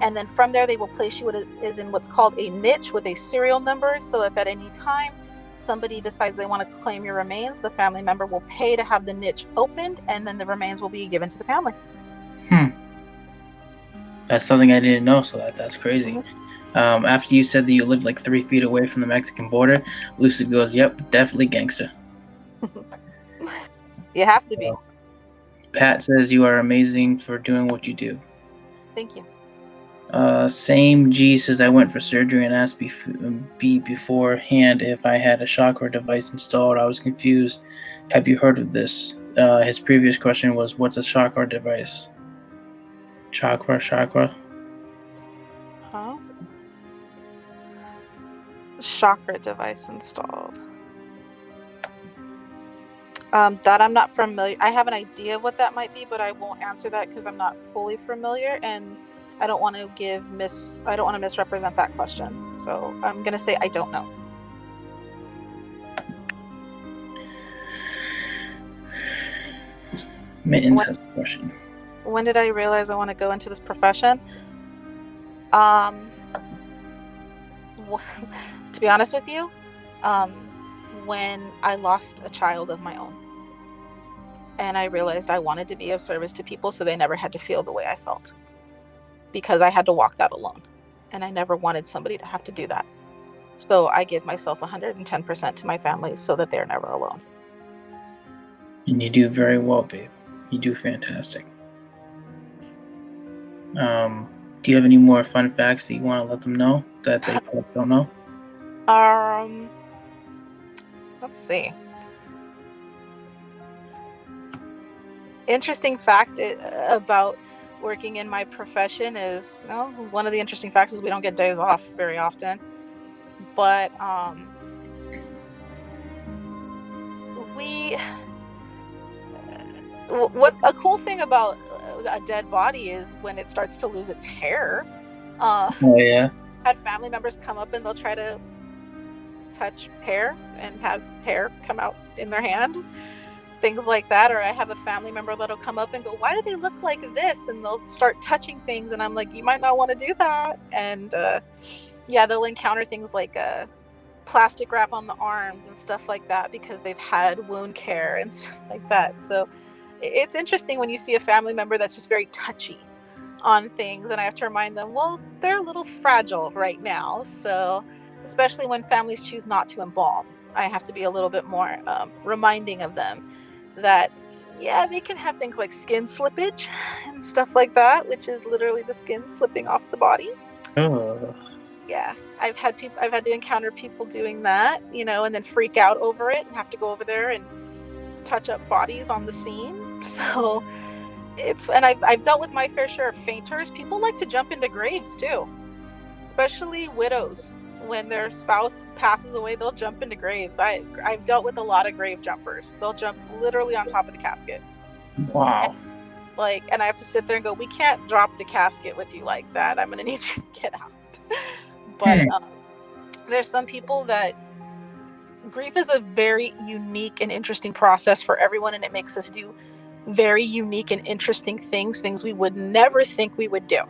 And then from there, they will place you in what's called a niche with a serial number. So if at any time somebody decides they want to claim your remains, the family member will pay to have the niche opened, and then the remains will be given to the family. That's something I didn't know, so that's crazy. Mm-hmm. After you said that you lived like 3 feet away from the Mexican border, Lucid goes, yep, definitely gangster. You have to be. Pat says you are amazing for doing what you do. Thank you. Same G says I went for surgery and asked B beforehand if I had a chakra device installed. I was confused. Have you heard of this? His previous question was, what's a chakra device? Chakra? Huh? Chakra device installed. That I'm not familiar. I have an idea of what that might be, but I won't answer that because I'm not fully familiar, and I don't want to misrepresent that question. So I'm gonna say I don't know. Mittens has a question. When did I realize I want to go into this profession? To be honest with you, when I lost a child of my own, and I realized I wanted to be of service to people so they never had to feel the way I felt, because I had to walk that alone, and I never wanted somebody to have to do that. So I give myself 110% to my family so that they're never alone. And you do very well, babe. You do fantastic. Do you have any more fun facts that you want to let them know that they don't know? Let's see. Interesting fact about working in my profession is, one of the interesting facts is we don't get days off very often. But what a cool thing about a dead body is when it starts to lose its hair. Yeah. Had family members come up and they'll try to touch hair and have hair come out in their hand, things like that. Or I have a family member that'll come up and go, why do they look like this? And they'll start touching things, and I'm like, you might not want to do that. And they'll encounter things like plastic wrap on the arms and stuff like that because they've had wound care and stuff like that. So it's interesting when you see a family member that's just very touchy on things, and I have to remind them, well, they're a little fragile right now. So especially when families choose not to embalm, I have to be a little bit more reminding of them that, they can have things like skin slippage and stuff like that, which is literally the skin slipping off the body. Oh. Yeah, I've had to encounter people doing that, and then freak out over it and have to go over there and touch up bodies on the scene. So I've dealt with my fair share of fainters. People like to jump into graves too, especially widows. when their spouse passes away, they'll jump into graves. I've dealt with a lot of grave jumpers. They'll jump literally on top of the casket. Wow. And I have to sit there and go, we can't drop the casket with you like that. I'm going to need you to get out. But there's some people that grief is a very unique and interesting process for everyone, and it makes us do very unique and interesting things we would never think we would do.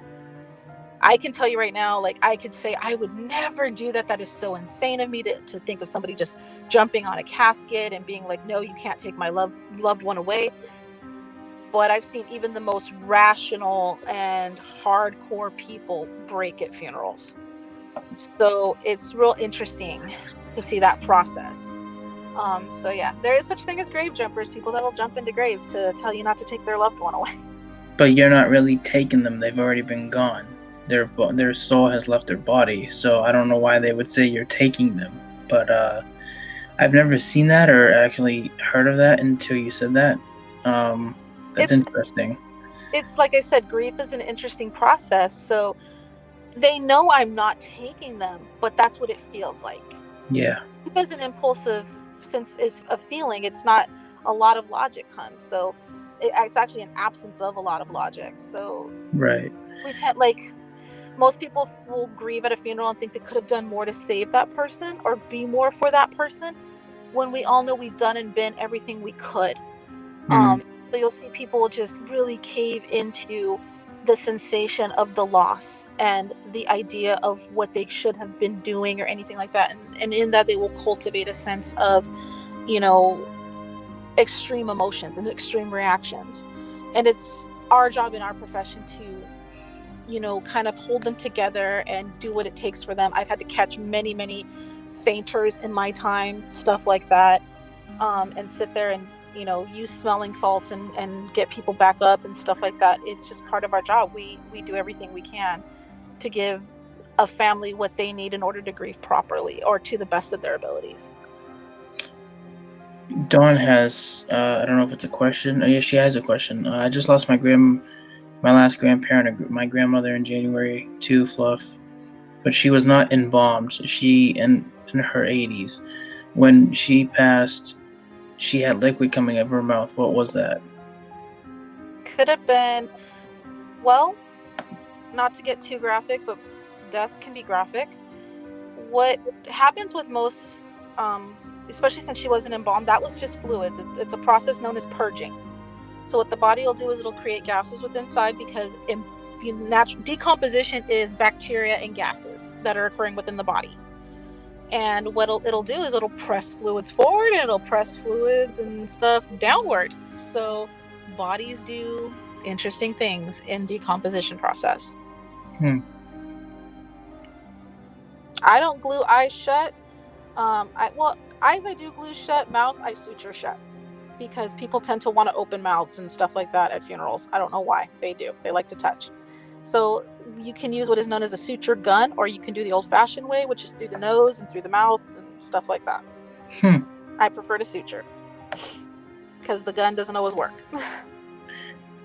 I can tell you right now, like, I could say I would never do that. That is so insane of me to think of somebody just jumping on a casket and being like, no, you can't take my loved one away. But I've seen even the most rational and hardcore people break at funerals. So it's real interesting to see that process. So yeah, there is such thing as grave jumpers, people that'll jump into graves to tell you not to take their loved one away. But you're not really taking them. They've already been gone. Their soul has left their body. So I don't know why they would say you're taking them. But I've never seen that or actually heard of that until you said that. That's interesting. It's like I said, grief is an interesting process. So they know I'm not taking them, but that's what it feels like. Yeah. Because an impulsive sense is a feeling. It's not a lot of logic, hun. So it's actually an absence of a lot of logic. So right. We tend, like, most people will grieve at a funeral and think they could have done more to save that person or be more for that person, when we all know we've done and been everything we could. So you'll see people just really cave into the sensation of the loss and the idea of what they should have been doing or anything like that. And in that, they will cultivate a sense of, extreme emotions and extreme reactions. And it's our job in our profession to, kind of hold them together and do what it takes for them. I've had to catch many, many fainters in my time, stuff like that, and sit there and use smelling salts and get people back up and stuff like that. It's just part of our job. We do everything we can to give a family what they need in order to grieve properly or to the best of their abilities. Dawn has, I don't know if it's a question. Oh, yeah, she has a question. I just lost my last grandparent, my grandmother, in January too, Fluff. But she was not embalmed. She, in her 80s. When she passed, she had liquid coming out of her mouth. What was that? Could have been, well, not to get too graphic, but death can be graphic. What happens with most, especially since she wasn't embalmed, that was just fluids. It's a process known as purging. So what the body will do is it'll create gases within inside, because natural decomposition is bacteria and gases that are occurring within the body. And what it'll do is it'll press fluids forward and it'll press fluids and stuff downward. So bodies do interesting things in decomposition process. I don't glue eyes shut. Eyes I do glue shut. Mouth I suture shut, because people tend to want to open mouths and stuff like that at funerals. I don't know why. They do. They like to touch. So you can use what is known as a suture gun, or you can do the old-fashioned way, which is through the nose and through the mouth and stuff like that. I prefer to suture, because the gun doesn't always work.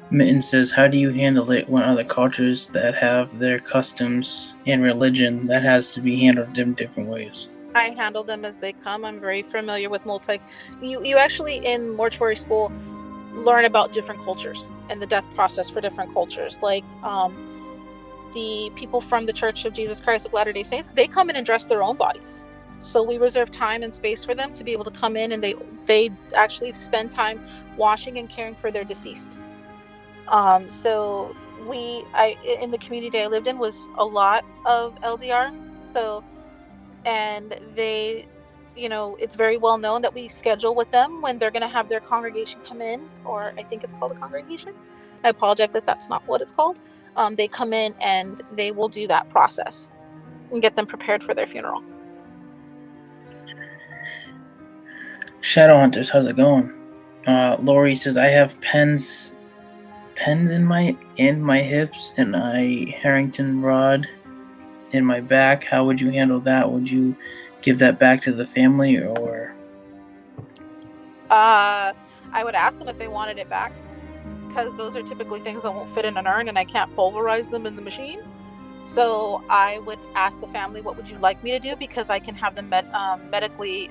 Mitten says, how do you handle it when other cultures that have their customs and religion that has to be handled in different ways? I handle them as they come. I'm very familiar with you actually in mortuary school learn about different cultures and the death process for different cultures. Like the people from the Church of Jesus Christ of Latter-day Saints, they come in and dress their own bodies. So we reserve time and space for them to be able to come in, and they actually spend time washing and caring for their deceased. So in the community I lived in was a lot of LDR. So, and they, it's very well known that we schedule with them when they're going to have their congregation come in, or I think it's called a congregation. I apologize if that's not what it's called. They come in and they will do that process and get them prepared for their funeral. Shadow Hunters, how's it going? Lori says, I have pens in my hips and a Harrington rod in my back. How would you handle that? Would you give that back to the family, or? I would ask them if they wanted it back, because those are typically things that won't fit in an urn and I can't pulverize them in the machine. So I would ask the family, what would you like me to do? Because I can have them medically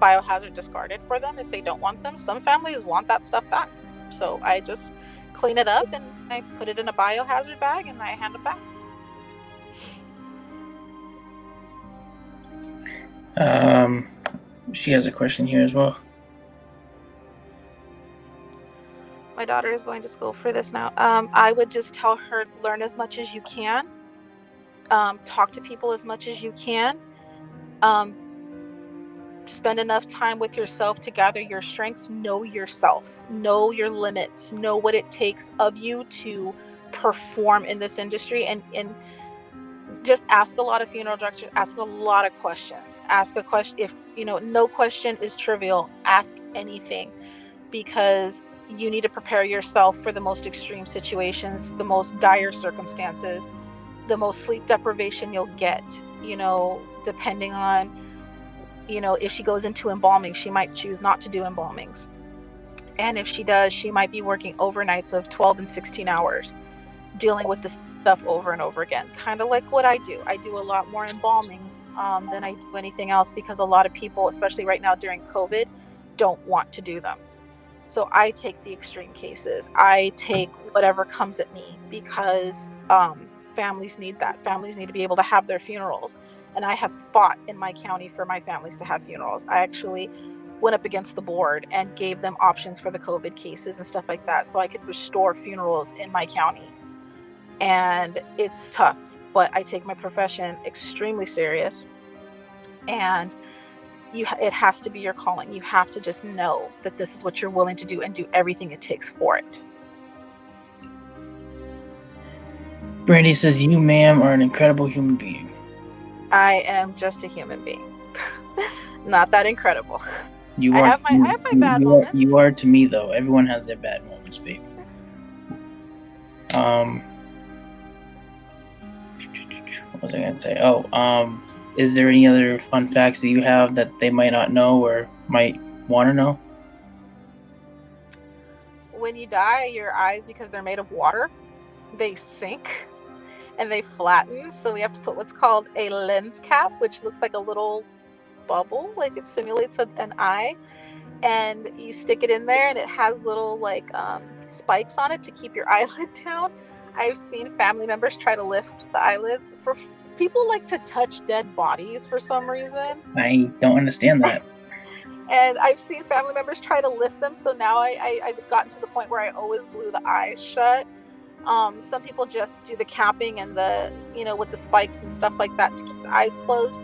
biohazard discarded for them if they don't want them. Some families want that stuff back. So I just clean it up and I put it in a biohazard bag and I hand them back. She has a question here as well. My daughter is going to school for this now. I would just tell her, learn as much as you can. Talk to people as much as you can. Spend enough time with yourself to gather your strengths. Know yourself. Know your limits. Know what it takes of you to perform in this industry. And just ask a lot of funeral directors. Ask a lot of questions. Ask a question. If no question is trivial, ask anything, because you need to prepare yourself for the most extreme situations, the most dire circumstances, the most sleep deprivation you'll get, depending on, if she goes into embalming, she might choose not to do embalmings. And if she does, she might be working overnights of 12 and 16 hours, dealing with this stuff over and over again. Kind of like what I do. I do a lot more embalmings than I do anything else, because a lot of people, especially right now during COVID, don't want to do them. So I take the extreme cases. I take whatever comes at me, because families need that. Families need to be able to have their funerals. And I have fought in my county for my families to have funerals. I actually went up against the board and gave them options for the COVID cases and stuff like that, so I could restore funerals in my county. And it's tough, but I take my profession extremely serious. And it has to be your calling. You have to just know that this is what you're willing to do and do everything it takes for it. Brandy says, you, ma'am, are an incredible human being. I am just a human being. Not that incredible. I have my bad moments. You are to me, though. Everyone has their bad moments, babe. What was I going to say? Is there any other fun facts that you have that they might not know or might want to know? When you die, your eyes, because they're made of water, they sink and they flatten. So we have to put what's called a lens cap, which looks like a little bubble, like it simulates an eye. And you stick it in there and it has little spikes on it to keep your eyelid down. I've seen family members try to lift the eyelids. People like to touch dead bodies for some reason. I don't understand that. And I've seen family members try to lift them. So now I've gotten to the point where I always glue the eyes shut. Some people just do the capping and with the spikes and stuff like that to keep the eyes closed.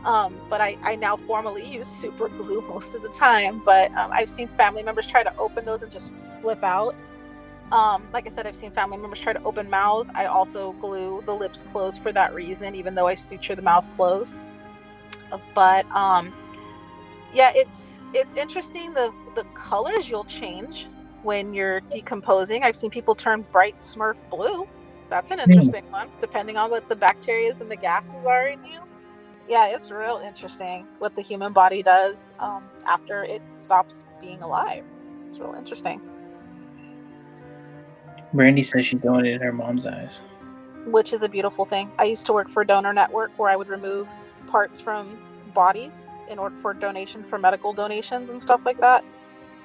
But I now formally use super glue most of the time. But I've seen family members try to open those and just flip out. Like I said, I've seen family members try to open mouths. I also glue the lips closed for that reason, even though I suture the mouth closed. But yeah, it's interesting the colors you'll change when you're decomposing. I've seen people turn bright Smurf blue. That's an interesting one, depending on what the bacteria and the gases are in you. Yeah, it's real interesting what the human body does after it stops being alive. It's real interesting. Brandy says she donated her mom's eyes, which is a beautiful thing. I used to work for a donor network where I would remove parts from bodies in order for donation, for medical donations and stuff like that.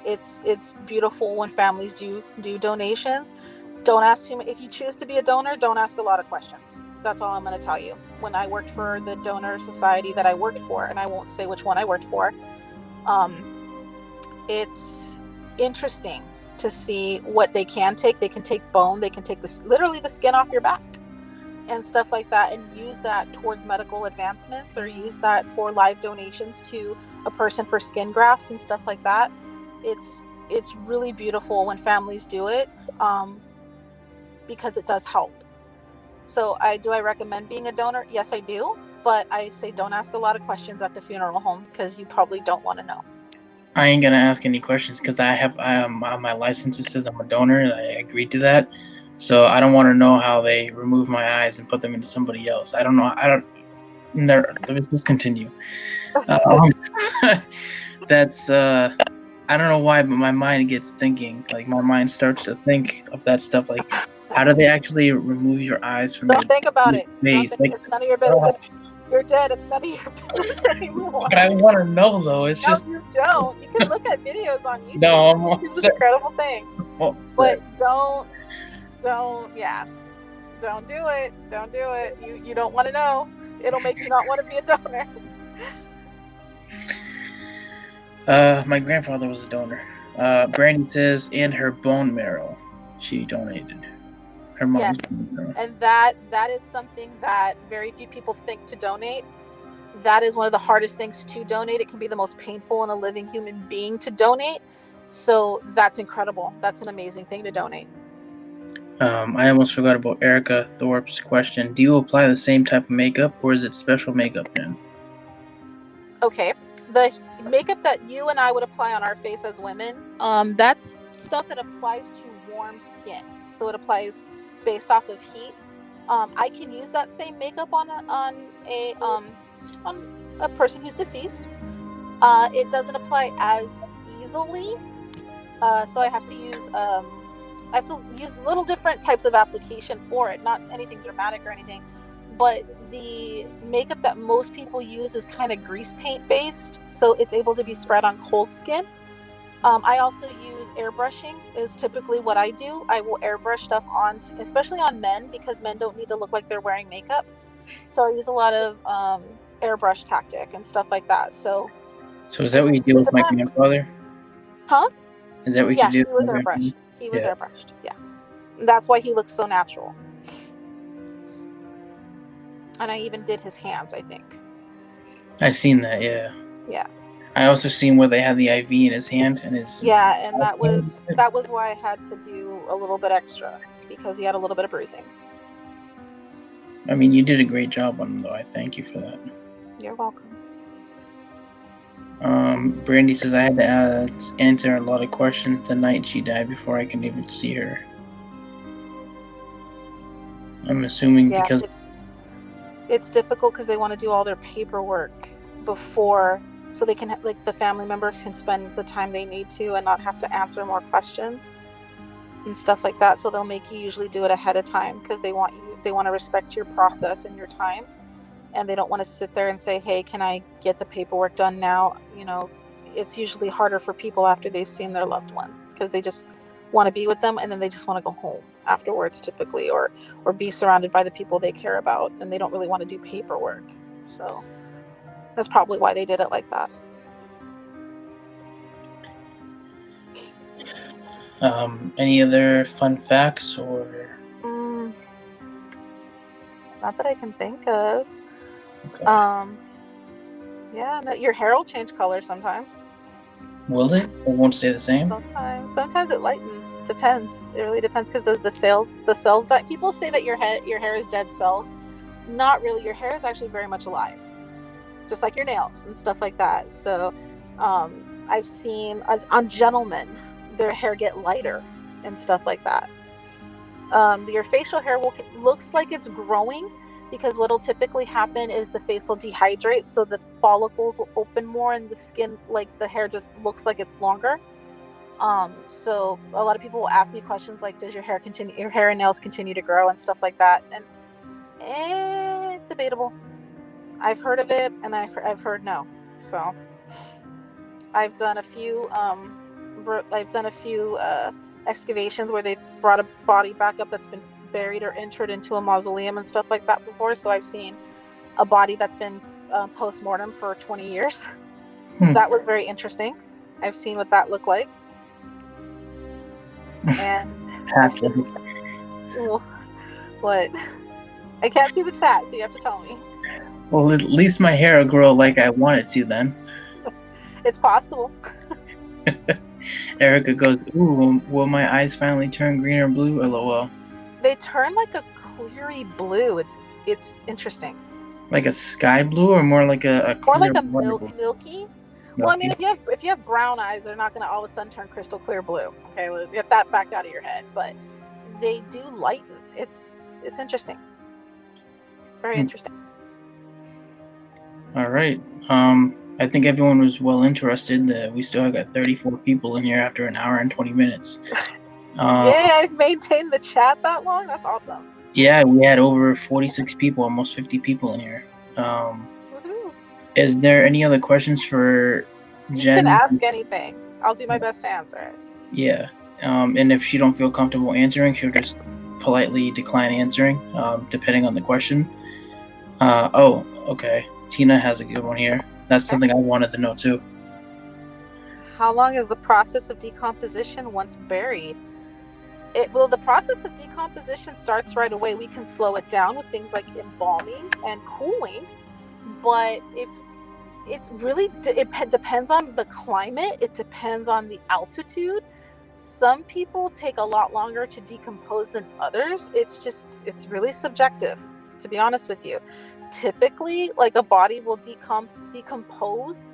It's beautiful when families do donations. Don't ask too much. If you choose to be a donor, don't ask a lot of questions. That's all I'm going to tell you. When I worked for the donor society that I worked for, and I won't say which one I worked for, it's interesting to see what they can take. They can take bone, they can take literally the skin off your back and stuff like that, and use that towards medical advancements, or use that for live donations to a person for skin grafts and stuff like that. It's really beautiful when families do it, because it does help. So do I recommend being a donor? Yes, I do. But I say don't ask a lot of questions at the funeral home, because you probably don't want to know. I ain't gonna ask any questions because my license says I'm a donor, and I agreed to that. So I don't want to know how they remove my eyes and put them into somebody else. I don't know. Let's just continue. That's I don't know why, but my mind gets thinking. Like my mind starts to think of that stuff. Like How do they actually remove your eyes from Don't think about it. face? It's none of your business. You're dead. It's none of your business anymore. But I want to know though. It's just you don't. You can look at videos on YouTube. No, I'm all It's an set. incredible thing. But don't do it. Don't do it. You don't want to know. It'll make you not want to be a donor. My grandfather was a donor. Brandy says, and her bone marrow, she donated. Her mom's Yes, bone marrow. and that is something that very few people think to donate. That is one of the hardest things to donate. It can be the most painful in a living human being to donate. So that's incredible. That's an amazing thing to donate. I almost forgot about Erica Thorpe's question. Do you apply the same type of makeup, or is it special makeup, Jen? Okay. The makeup that you and I would apply on our face as women, that's stuff that applies to warm skin. So it applies based off of heat. I can use that same makeup on a person who's deceased. It doesn't apply as easily. So I have to use little different types of application for it, not anything dramatic or anything. But the makeup that most people use is kind of grease paint based, so it's able to be spread on cold skin. I also use airbrushing is typically what I do. I will airbrush stuff on, especially on men, because men don't need to look like they're wearing makeup. So I use a lot of airbrush tactic and stuff like that. So is that what you do with my grandfather? Huh? Is that what you do? Yeah, he was airbrushed. He was airbrushed. Yeah. That's why he looks so natural. And I even did his hands, I think. I seen that, yeah. Yeah. I also seen where they had the IV in his hand and his. Yeah, and that was why I had to do a little bit extra, because he had a little bit of bruising. I mean, you did a great job on him, though. I thank you for that. You're welcome. Brandy says I had to answer a lot of questions the night she died before I can even see her. I'm assuming because it's difficult because they want to do all their paperwork before, so they can, like, the family members can spend the time they need to and not have to answer more questions and stuff like that. So they'll make you usually do it ahead of time because they want to respect your process and your time, and they don't want to sit there and say, hey, can I get the paperwork done now? You know, it's usually harder for people after they've seen their loved one, because they just want to be with them and then they just want to go home afterwards typically, or be surrounded by the people they care about, and they don't really want to do paperwork. So that's probably why they did it like that. Any other fun facts or? Not that I can think of. Okay. Yeah, no, your hair will change color sometimes. Will it? It won't stay the same? Sometimes it lightens. Depends. It really depends, because the cells die. People say that your hair is dead cells. Not really. Your hair is actually very much alive, just like your nails and stuff like that. So I've seen on gentlemen, their hair get lighter and stuff like that. Your facial hair looks like it's growing, because what'll typically happen is the face will dehydrate, so the follicles will open more and the skin, like the hair, just looks like it's longer. So a lot of people will ask me questions like, does your hair and nails continue to grow and stuff like that? And debatable. I've heard of it and I've heard no. So I've done a few excavations where they've brought a body back up that's been buried or entered into a mausoleum and stuff like that before. So I've seen a body that's been post-mortem for 20 years. That was very interesting. I've seen what that looked like. And what? I can't see the chat, so you have to tell me. Well, at least my hair will grow like I want it to then. It's possible. Erica goes, ooh, will my eyes finally turn green or blue? LOL. They turn like a cleary blue. It's interesting. Like a sky blue, or more like a clear, or like a milky? Well, I mean, if you have brown eyes, they're not going to all of a sudden turn crystal clear blue. Okay, let's get that fact out of your head. But they do lighten. It's interesting. Very interesting. All right. I think everyone was well interested. We still got 34 people in here after an hour and 20 minutes. I've maintained the chat that long. That's awesome. Yeah, we had over 46 people, almost 50 people in here. Is there any other questions for Jen? You can ask anything. I'll do my best to answer it. Yeah. And if she don't feel comfortable answering, she'll just politely decline answering, depending on the question. Okay. Tina has a good one here. That's something I wanted to know too. How long is the process of decomposition once buried? The process of decomposition starts right away. We can slow it down with things like embalming and cooling, but if it's really it depends on the climate, it depends on the altitude. Some people take a lot longer to decompose than others. It's really subjective, to be honest with you. Typically, like, a body will decompose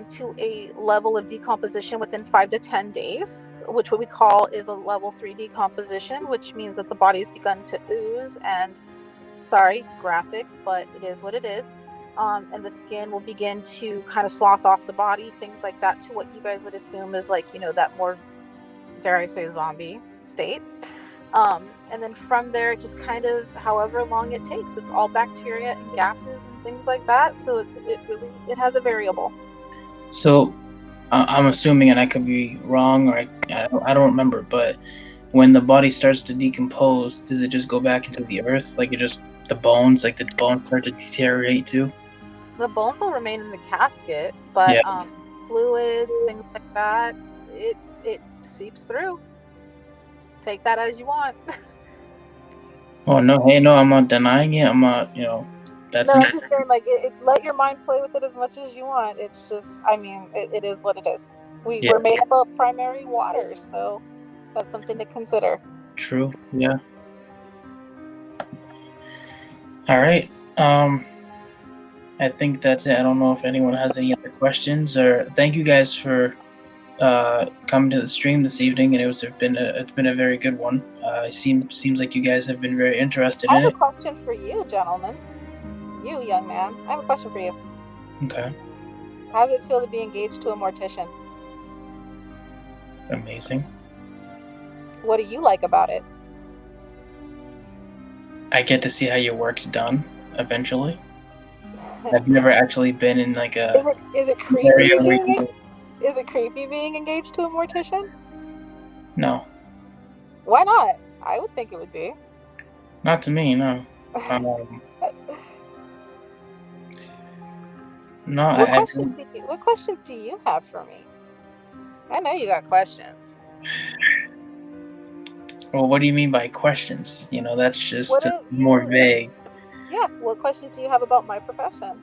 to a level of decomposition within 5 to 10 days, which what we call is a level 3 decomposition, which means that the body has begun to ooze and, sorry, graphic, but it is what it is. And the skin will begin to kind of slough off the body, things like that, to what you guys would assume is like, that more, dare I say, zombie state. And then from there, just kind of however long it takes. It's all bacteria and gases and things like that. So it has a variable. So I'm assuming, and I could be wrong, or I don't remember, but when the body starts to decompose, does it just go back into the earth? Like the bones start to deteriorate too? The bones will remain in the casket, but fluids, things like that, it seeps through. Take that as you want. Oh no! Hey, no, I'm not denying it. I'm not, that's. No, I'm just saying, like, let your mind play with it as much as you want. It's just, I mean, it is what it is. We're made up of primary water, so that's something to consider. True. Yeah. All right. I think that's it. I don't know if anyone has any other questions, or thank you guys for coming to the stream this evening, and it's been a very good one. It seems like you guys have been very interested in it. I have a question for you, gentlemen. You, young man. I have a question for you. Okay. How does it feel to be engaged to a mortician? Amazing. What do you like about it? I get to see how your work's done eventually. I've never actually been in like a. Is it creepy? Is it creepy being engaged to a mortician? No. Why not? I would think it would be. Not to me, no. No. What questions do you have for me? I know you got questions. Well, what do you mean by questions? That's just more vague. Yeah, what questions do you have about my profession?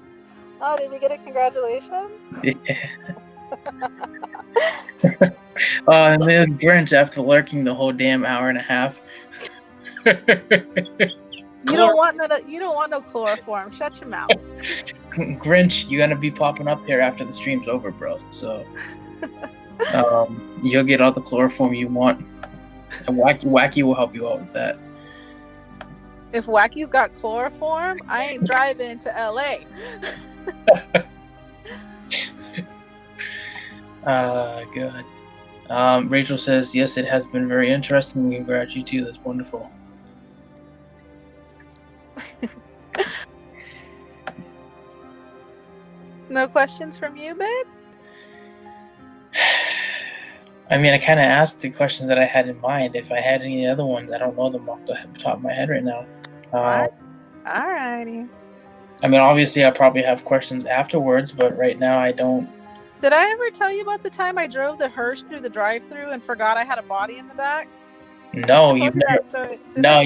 Oh, did we get a congratulations? Yeah. And there's Grynch after lurking the whole damn hour and a half. You don't want no chloroform. Shut your mouth. Grynch, you're gonna be popping up here after the stream's over, bro. So you'll get all the chloroform you want. And Wacky will help you out with that. If Wacky's got chloroform, I ain't driving to LA. Good. Rachel says, yes, it has been very interesting. Congrats, you too. That's wonderful. No questions from you, babe? I mean, I kind of asked the questions that I had in mind. If I had any other ones, I don't know them off the top of my head right now. Alrighty. I mean, obviously, I probably have questions afterwards, but right now I don't. Did I ever tell you about the time I drove the hearse through the drive-thru and forgot I had a body in the back? No, you've never. No,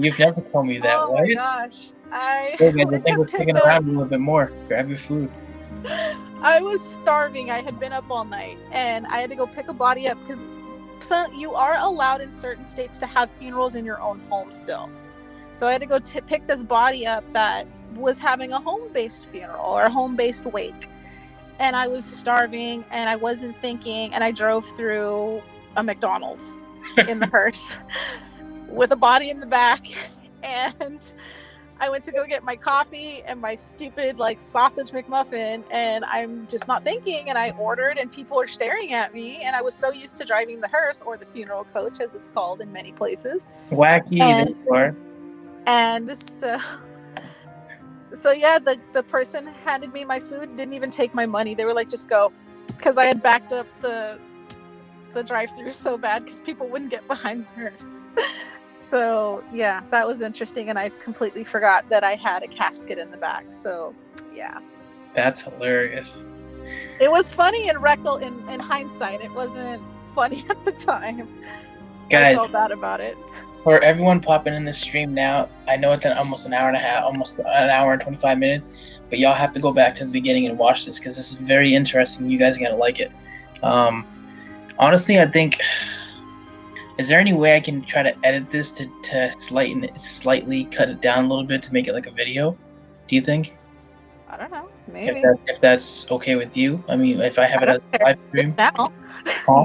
you've never told me that. Oh my gosh! I think we're sticking around a little bit more. Grab your food. I was starving. I had been up all night, and I had to go pick a body up because you are allowed in certain states to have funerals in your own home still. So I had to go pick this body up that was having a home-based funeral or a home-based wake. And I was starving, and I wasn't thinking, and I drove through a McDonald's in the hearse with a body in the back. And I went to go get my coffee and my stupid like sausage McMuffin, and I'm just not thinking, and I ordered, and people are staring at me, and I was so used to driving the hearse, or the funeral coach as it's called in many places. Wacky, And, there you are. And so yeah, the person handed me my food, didn't even take my money. They were like, just go, because I had backed up the drive-through so bad because people wouldn't get behind the hearse. So yeah, that was interesting, and I completely forgot that I had a casket in the back. So yeah, that's hilarious. It was funny in hindsight. It wasn't funny at the time. Guys, I felt bad about it. For everyone popping in the stream now, I know it's almost an hour and a half, almost an hour and 25 minutes, but y'all have to go back to the beginning and watch this because this is very interesting. You guys are gonna like it. Honestly, I think, is there any way I can try to edit this to slightly cut it down a little bit to make it like a video? Do you think? I don't know. Maybe. If that's okay with you. I mean, if I have it as a live stream. Now.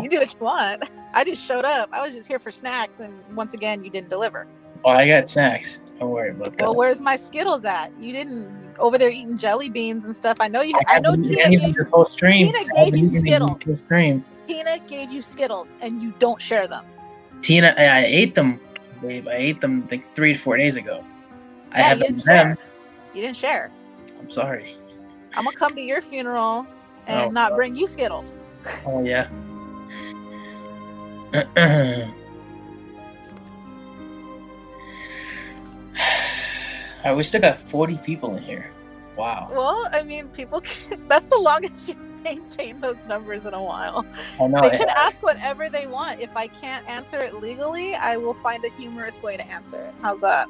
You do what you want. I just showed up. I was just here for snacks, and once again, you didn't deliver. Oh, I got snacks. Don't worry about that. Well, where's my Skittles at? You didn't over there eating jelly beans and stuff. I know you. I know Tina gave you Skittles. Tina gave you Skittles, and you don't share them. Tina, I ate them, babe. I ate them like 3 to 4 days ago. Yeah, I have them. You didn't share. I'm sorry. I'm gonna come to your funeral and not bring you Skittles. Oh yeah. We still got 40 people in here. Wow. Well, I mean, that's the longest you maintain those numbers in a while. I know, they can ask whatever they want. If I can't answer it legally, I will find a humorous way to answer it. How's that?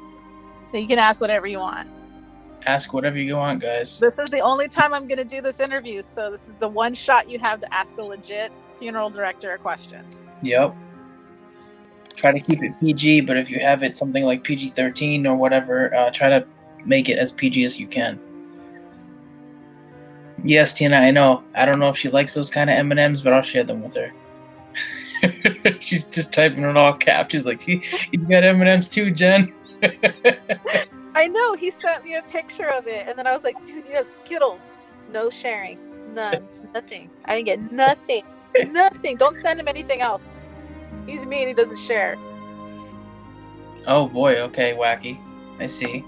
You can ask whatever you want. Ask whatever you want, guys. This is the only time I'm going to do this interview, so this is the one shot you have to ask a legit funeral director a question. Yep. Try to keep it PG, but if you have it something like PG-13 or whatever, try to make it as PG as you can. Yes, Tina, I know. I don't know if she likes those kind of M&Ms, but I'll share them with her. She's just typing it all caps. She's like, you got M&Ms too, Jen? I know. He sent me a picture of it, and then I was like, dude, you have Skittles. No sharing. None. Nothing. I didn't get nothing. Nothing. Don't send him anything else. He's mean. He doesn't share. Oh, boy. Okay, Wacky. I see.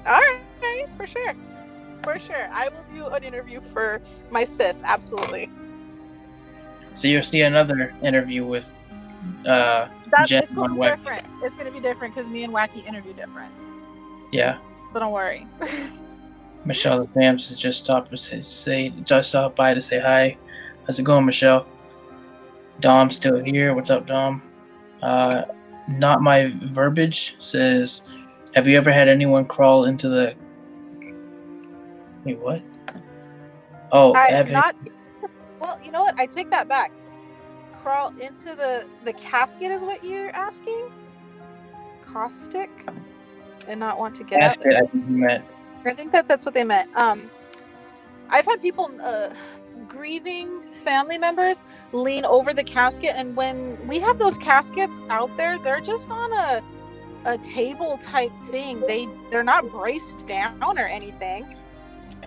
All right. For sure. For sure. I will do an interview for my sis. Absolutely. So you'll see another interview with it's going to be different. It's going to be different because me and Wacky interview different. Yeah. So don't worry. Michelle the Vamps has just stopped by to say hi. How's it going, Michelle? Dom's still here. What's up, Dom? Not my verbiage says, have you ever had anyone crawl into the... Wait, what? Oh, Well, you know what? I take that back. Crawl into the casket is what you're asking? Caustic? And not want to get up? Casket, I think you meant. I think that's what they meant. I've had people, grieving family members lean over the casket, and when we have those caskets out there, they're just on a table type thing. They're not braced down or anything.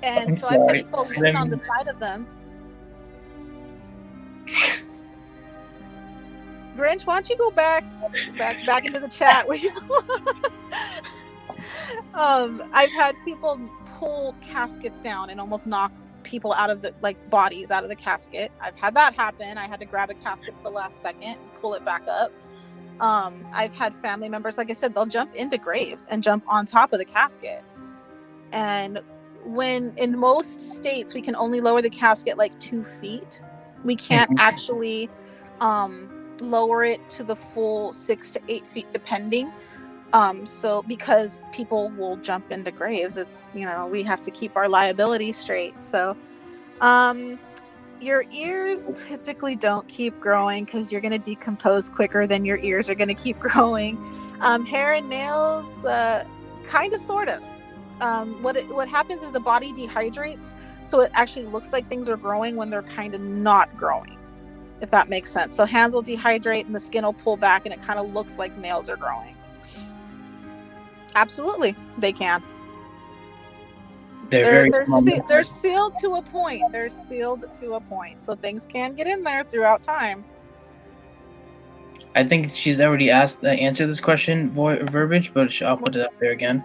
And so I've had people lean on the side of them. Grynch, why don't you go back into the chat where you I've had people pull caskets down and almost knock people out of the bodies out of the casket. I've had that happen. I had to grab a casket at the last second and pull it back up. I've had family members, like I said, they'll jump into graves and jump on top of the casket. And when in most states we can only lower the casket 2 feet, we can't actually lower it to the full 6 to 8 feet depending. So because people will jump into graves, it's, we have to keep our liability straight. So your ears typically don't keep growing because you're going to decompose quicker than your ears are going to keep growing. Hair and nails, kind of, sort of. What happens is the body dehydrates, so it actually looks like things are growing when they're kind of not growing, if that makes sense. So hands will dehydrate and the skin will pull back and it kind of looks like nails are growing. Absolutely, they can. They're sealed to a point. They're sealed to a point, so things can get in there throughout time. I think she's already answered this question verbiage, but I'll put it up there again.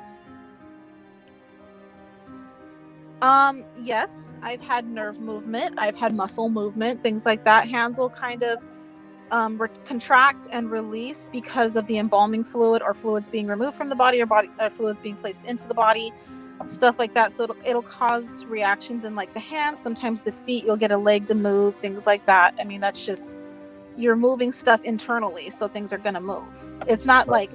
Yes, I've had nerve movement, I've had muscle movement, things like that. Hands will kind of contract and release because of the embalming fluid or fluids being removed from the body or fluids being placed into the body, stuff like that. So it'll cause reactions in like the hands, sometimes the feet, you'll get a leg to move, things like that. I mean, that's just, you're moving stuff internally, so things are gonna move. It's not like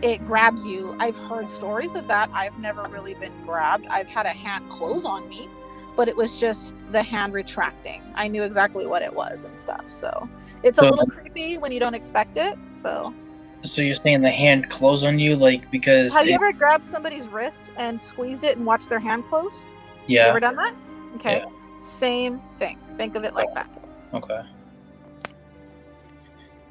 it grabs you. I've heard stories of that. I've never really been grabbed. I've had a hand close on me, but it was just the hand retracting. I knew exactly what it was and stuff. So it's a little creepy when you don't expect it. So you're saying the hand close on you, like, because have you ever grabbed somebody's wrist and squeezed it and watched their hand close? Yeah. You ever done that? Okay. Yeah. Same thing. Think of it like that. Okay.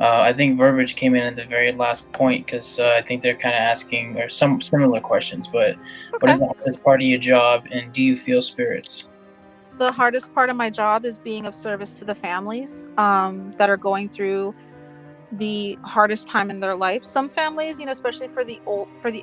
I think verbiage came in at the very last point because I think they're kind of asking or some similar questions. But what is the hardest part of your job, and do you feel spirits? The hardest part of my job is being of service to the families that are going through the hardest time in their life. Some families, especially for the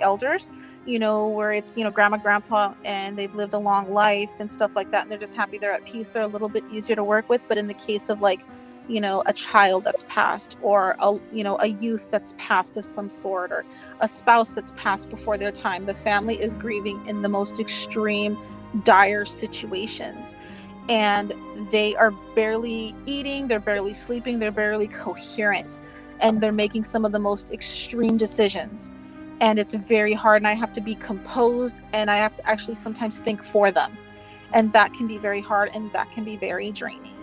elders, where it's, grandma, grandpa, and they've lived a long life and stuff like that, and they're just happy they're at peace. They're a little bit easier to work with. But in the case of like, a child that's passed, or a youth that's passed of some sort, or a spouse that's passed before their time, the family is grieving in the most extreme, dire situations. And they are barely eating, they're barely sleeping, they're barely coherent, and they're making some of the most extreme decisions. And it's very hard, and I have to be composed, and I have to actually sometimes think for them. And that can be very hard, and that can be very draining.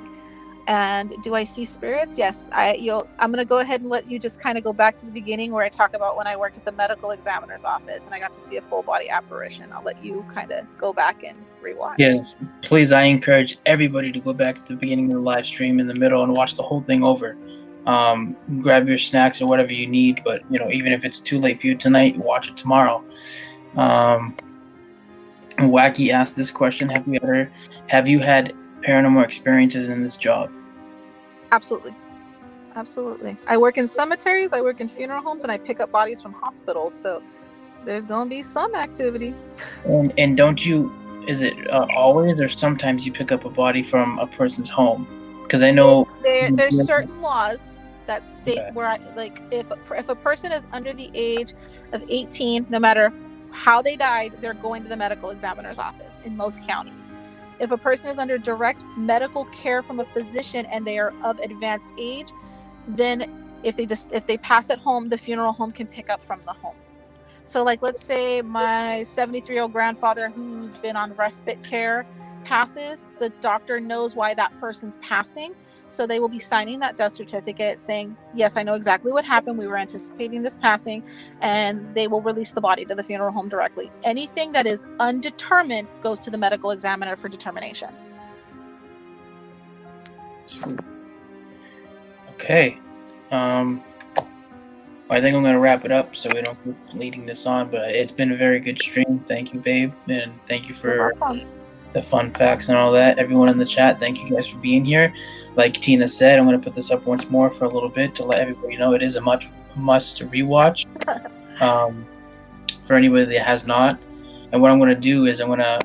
And do I see spirits? Yes. I'm going to go ahead and let you just kind of go back to the beginning where I talk about when I worked at the medical examiner's office and I got to see a full body apparition. I'll let you kind of go back and rewatch. Yes, please. I encourage everybody to go back to the beginning of the live stream in the middle and watch the whole thing over. Grab your snacks or whatever you need, but even if it's too late for you tonight, watch it tomorrow. Wacky asked this question: have you had paranormal experiences in this job? Absolutely. I work in cemeteries, I work in funeral homes, and I pick up bodies from hospitals, so there's gonna be some activity. And don't you, is it always or sometimes you pick up a body from a person's home? Because I know there's certain laws that state where if a person is under the age of 18, no matter how they died, they're going to the medical examiner's office in most counties. If a person is under direct medical care from a physician and they are of advanced age, then if they pass at home, the funeral home can pick up from the home. So like, let's say my 73-year-old grandfather who's been on respite care passes, the doctor knows why that person's passing. So they will be signing that death certificate saying, yes, I know exactly what happened. We were anticipating this passing, and they will release the body to the funeral home directly. Anything that is undetermined goes to the medical examiner for determination. Okay. I think I'm going to wrap it up so we don't keep leading this on, but it's been a very good stream. Thank you, babe. And thank you for the fun facts and all that. Everyone in the chat, thank you guys for being here. Like Tina said, I'm going to put this up once more for a little bit to let everybody know it is a must rewatch for anybody that has not. And what I'm going to do is I'm going to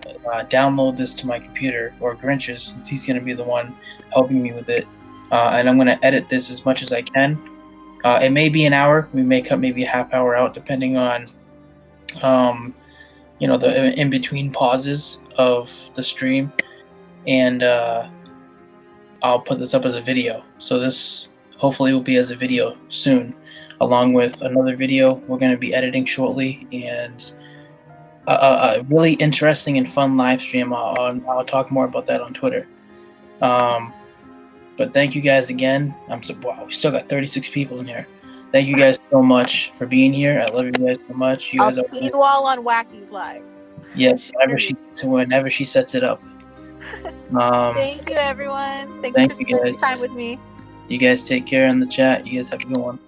download this to my computer, or Grynch's, since he's going to be the one helping me with it. And I'm going to edit this as much as I can. It may be an hour. We may cut maybe a half hour out, depending on, the in-between pauses of the stream. And I'll put this up as a video. So this hopefully will be as a video soon, along with another video we're going to be editing shortly, and a really interesting and fun live stream. I'll talk more about that on Twitter. But thank you guys again. Wow, we still got 36 people in here. Thank you guys so much for being here. I love you guys so much. I'll see you all on Wacky's Live. Yes, whenever she sets it up. Thank you, everyone. Thank you for spending time with me. You guys take care in the chat. You guys have a good one.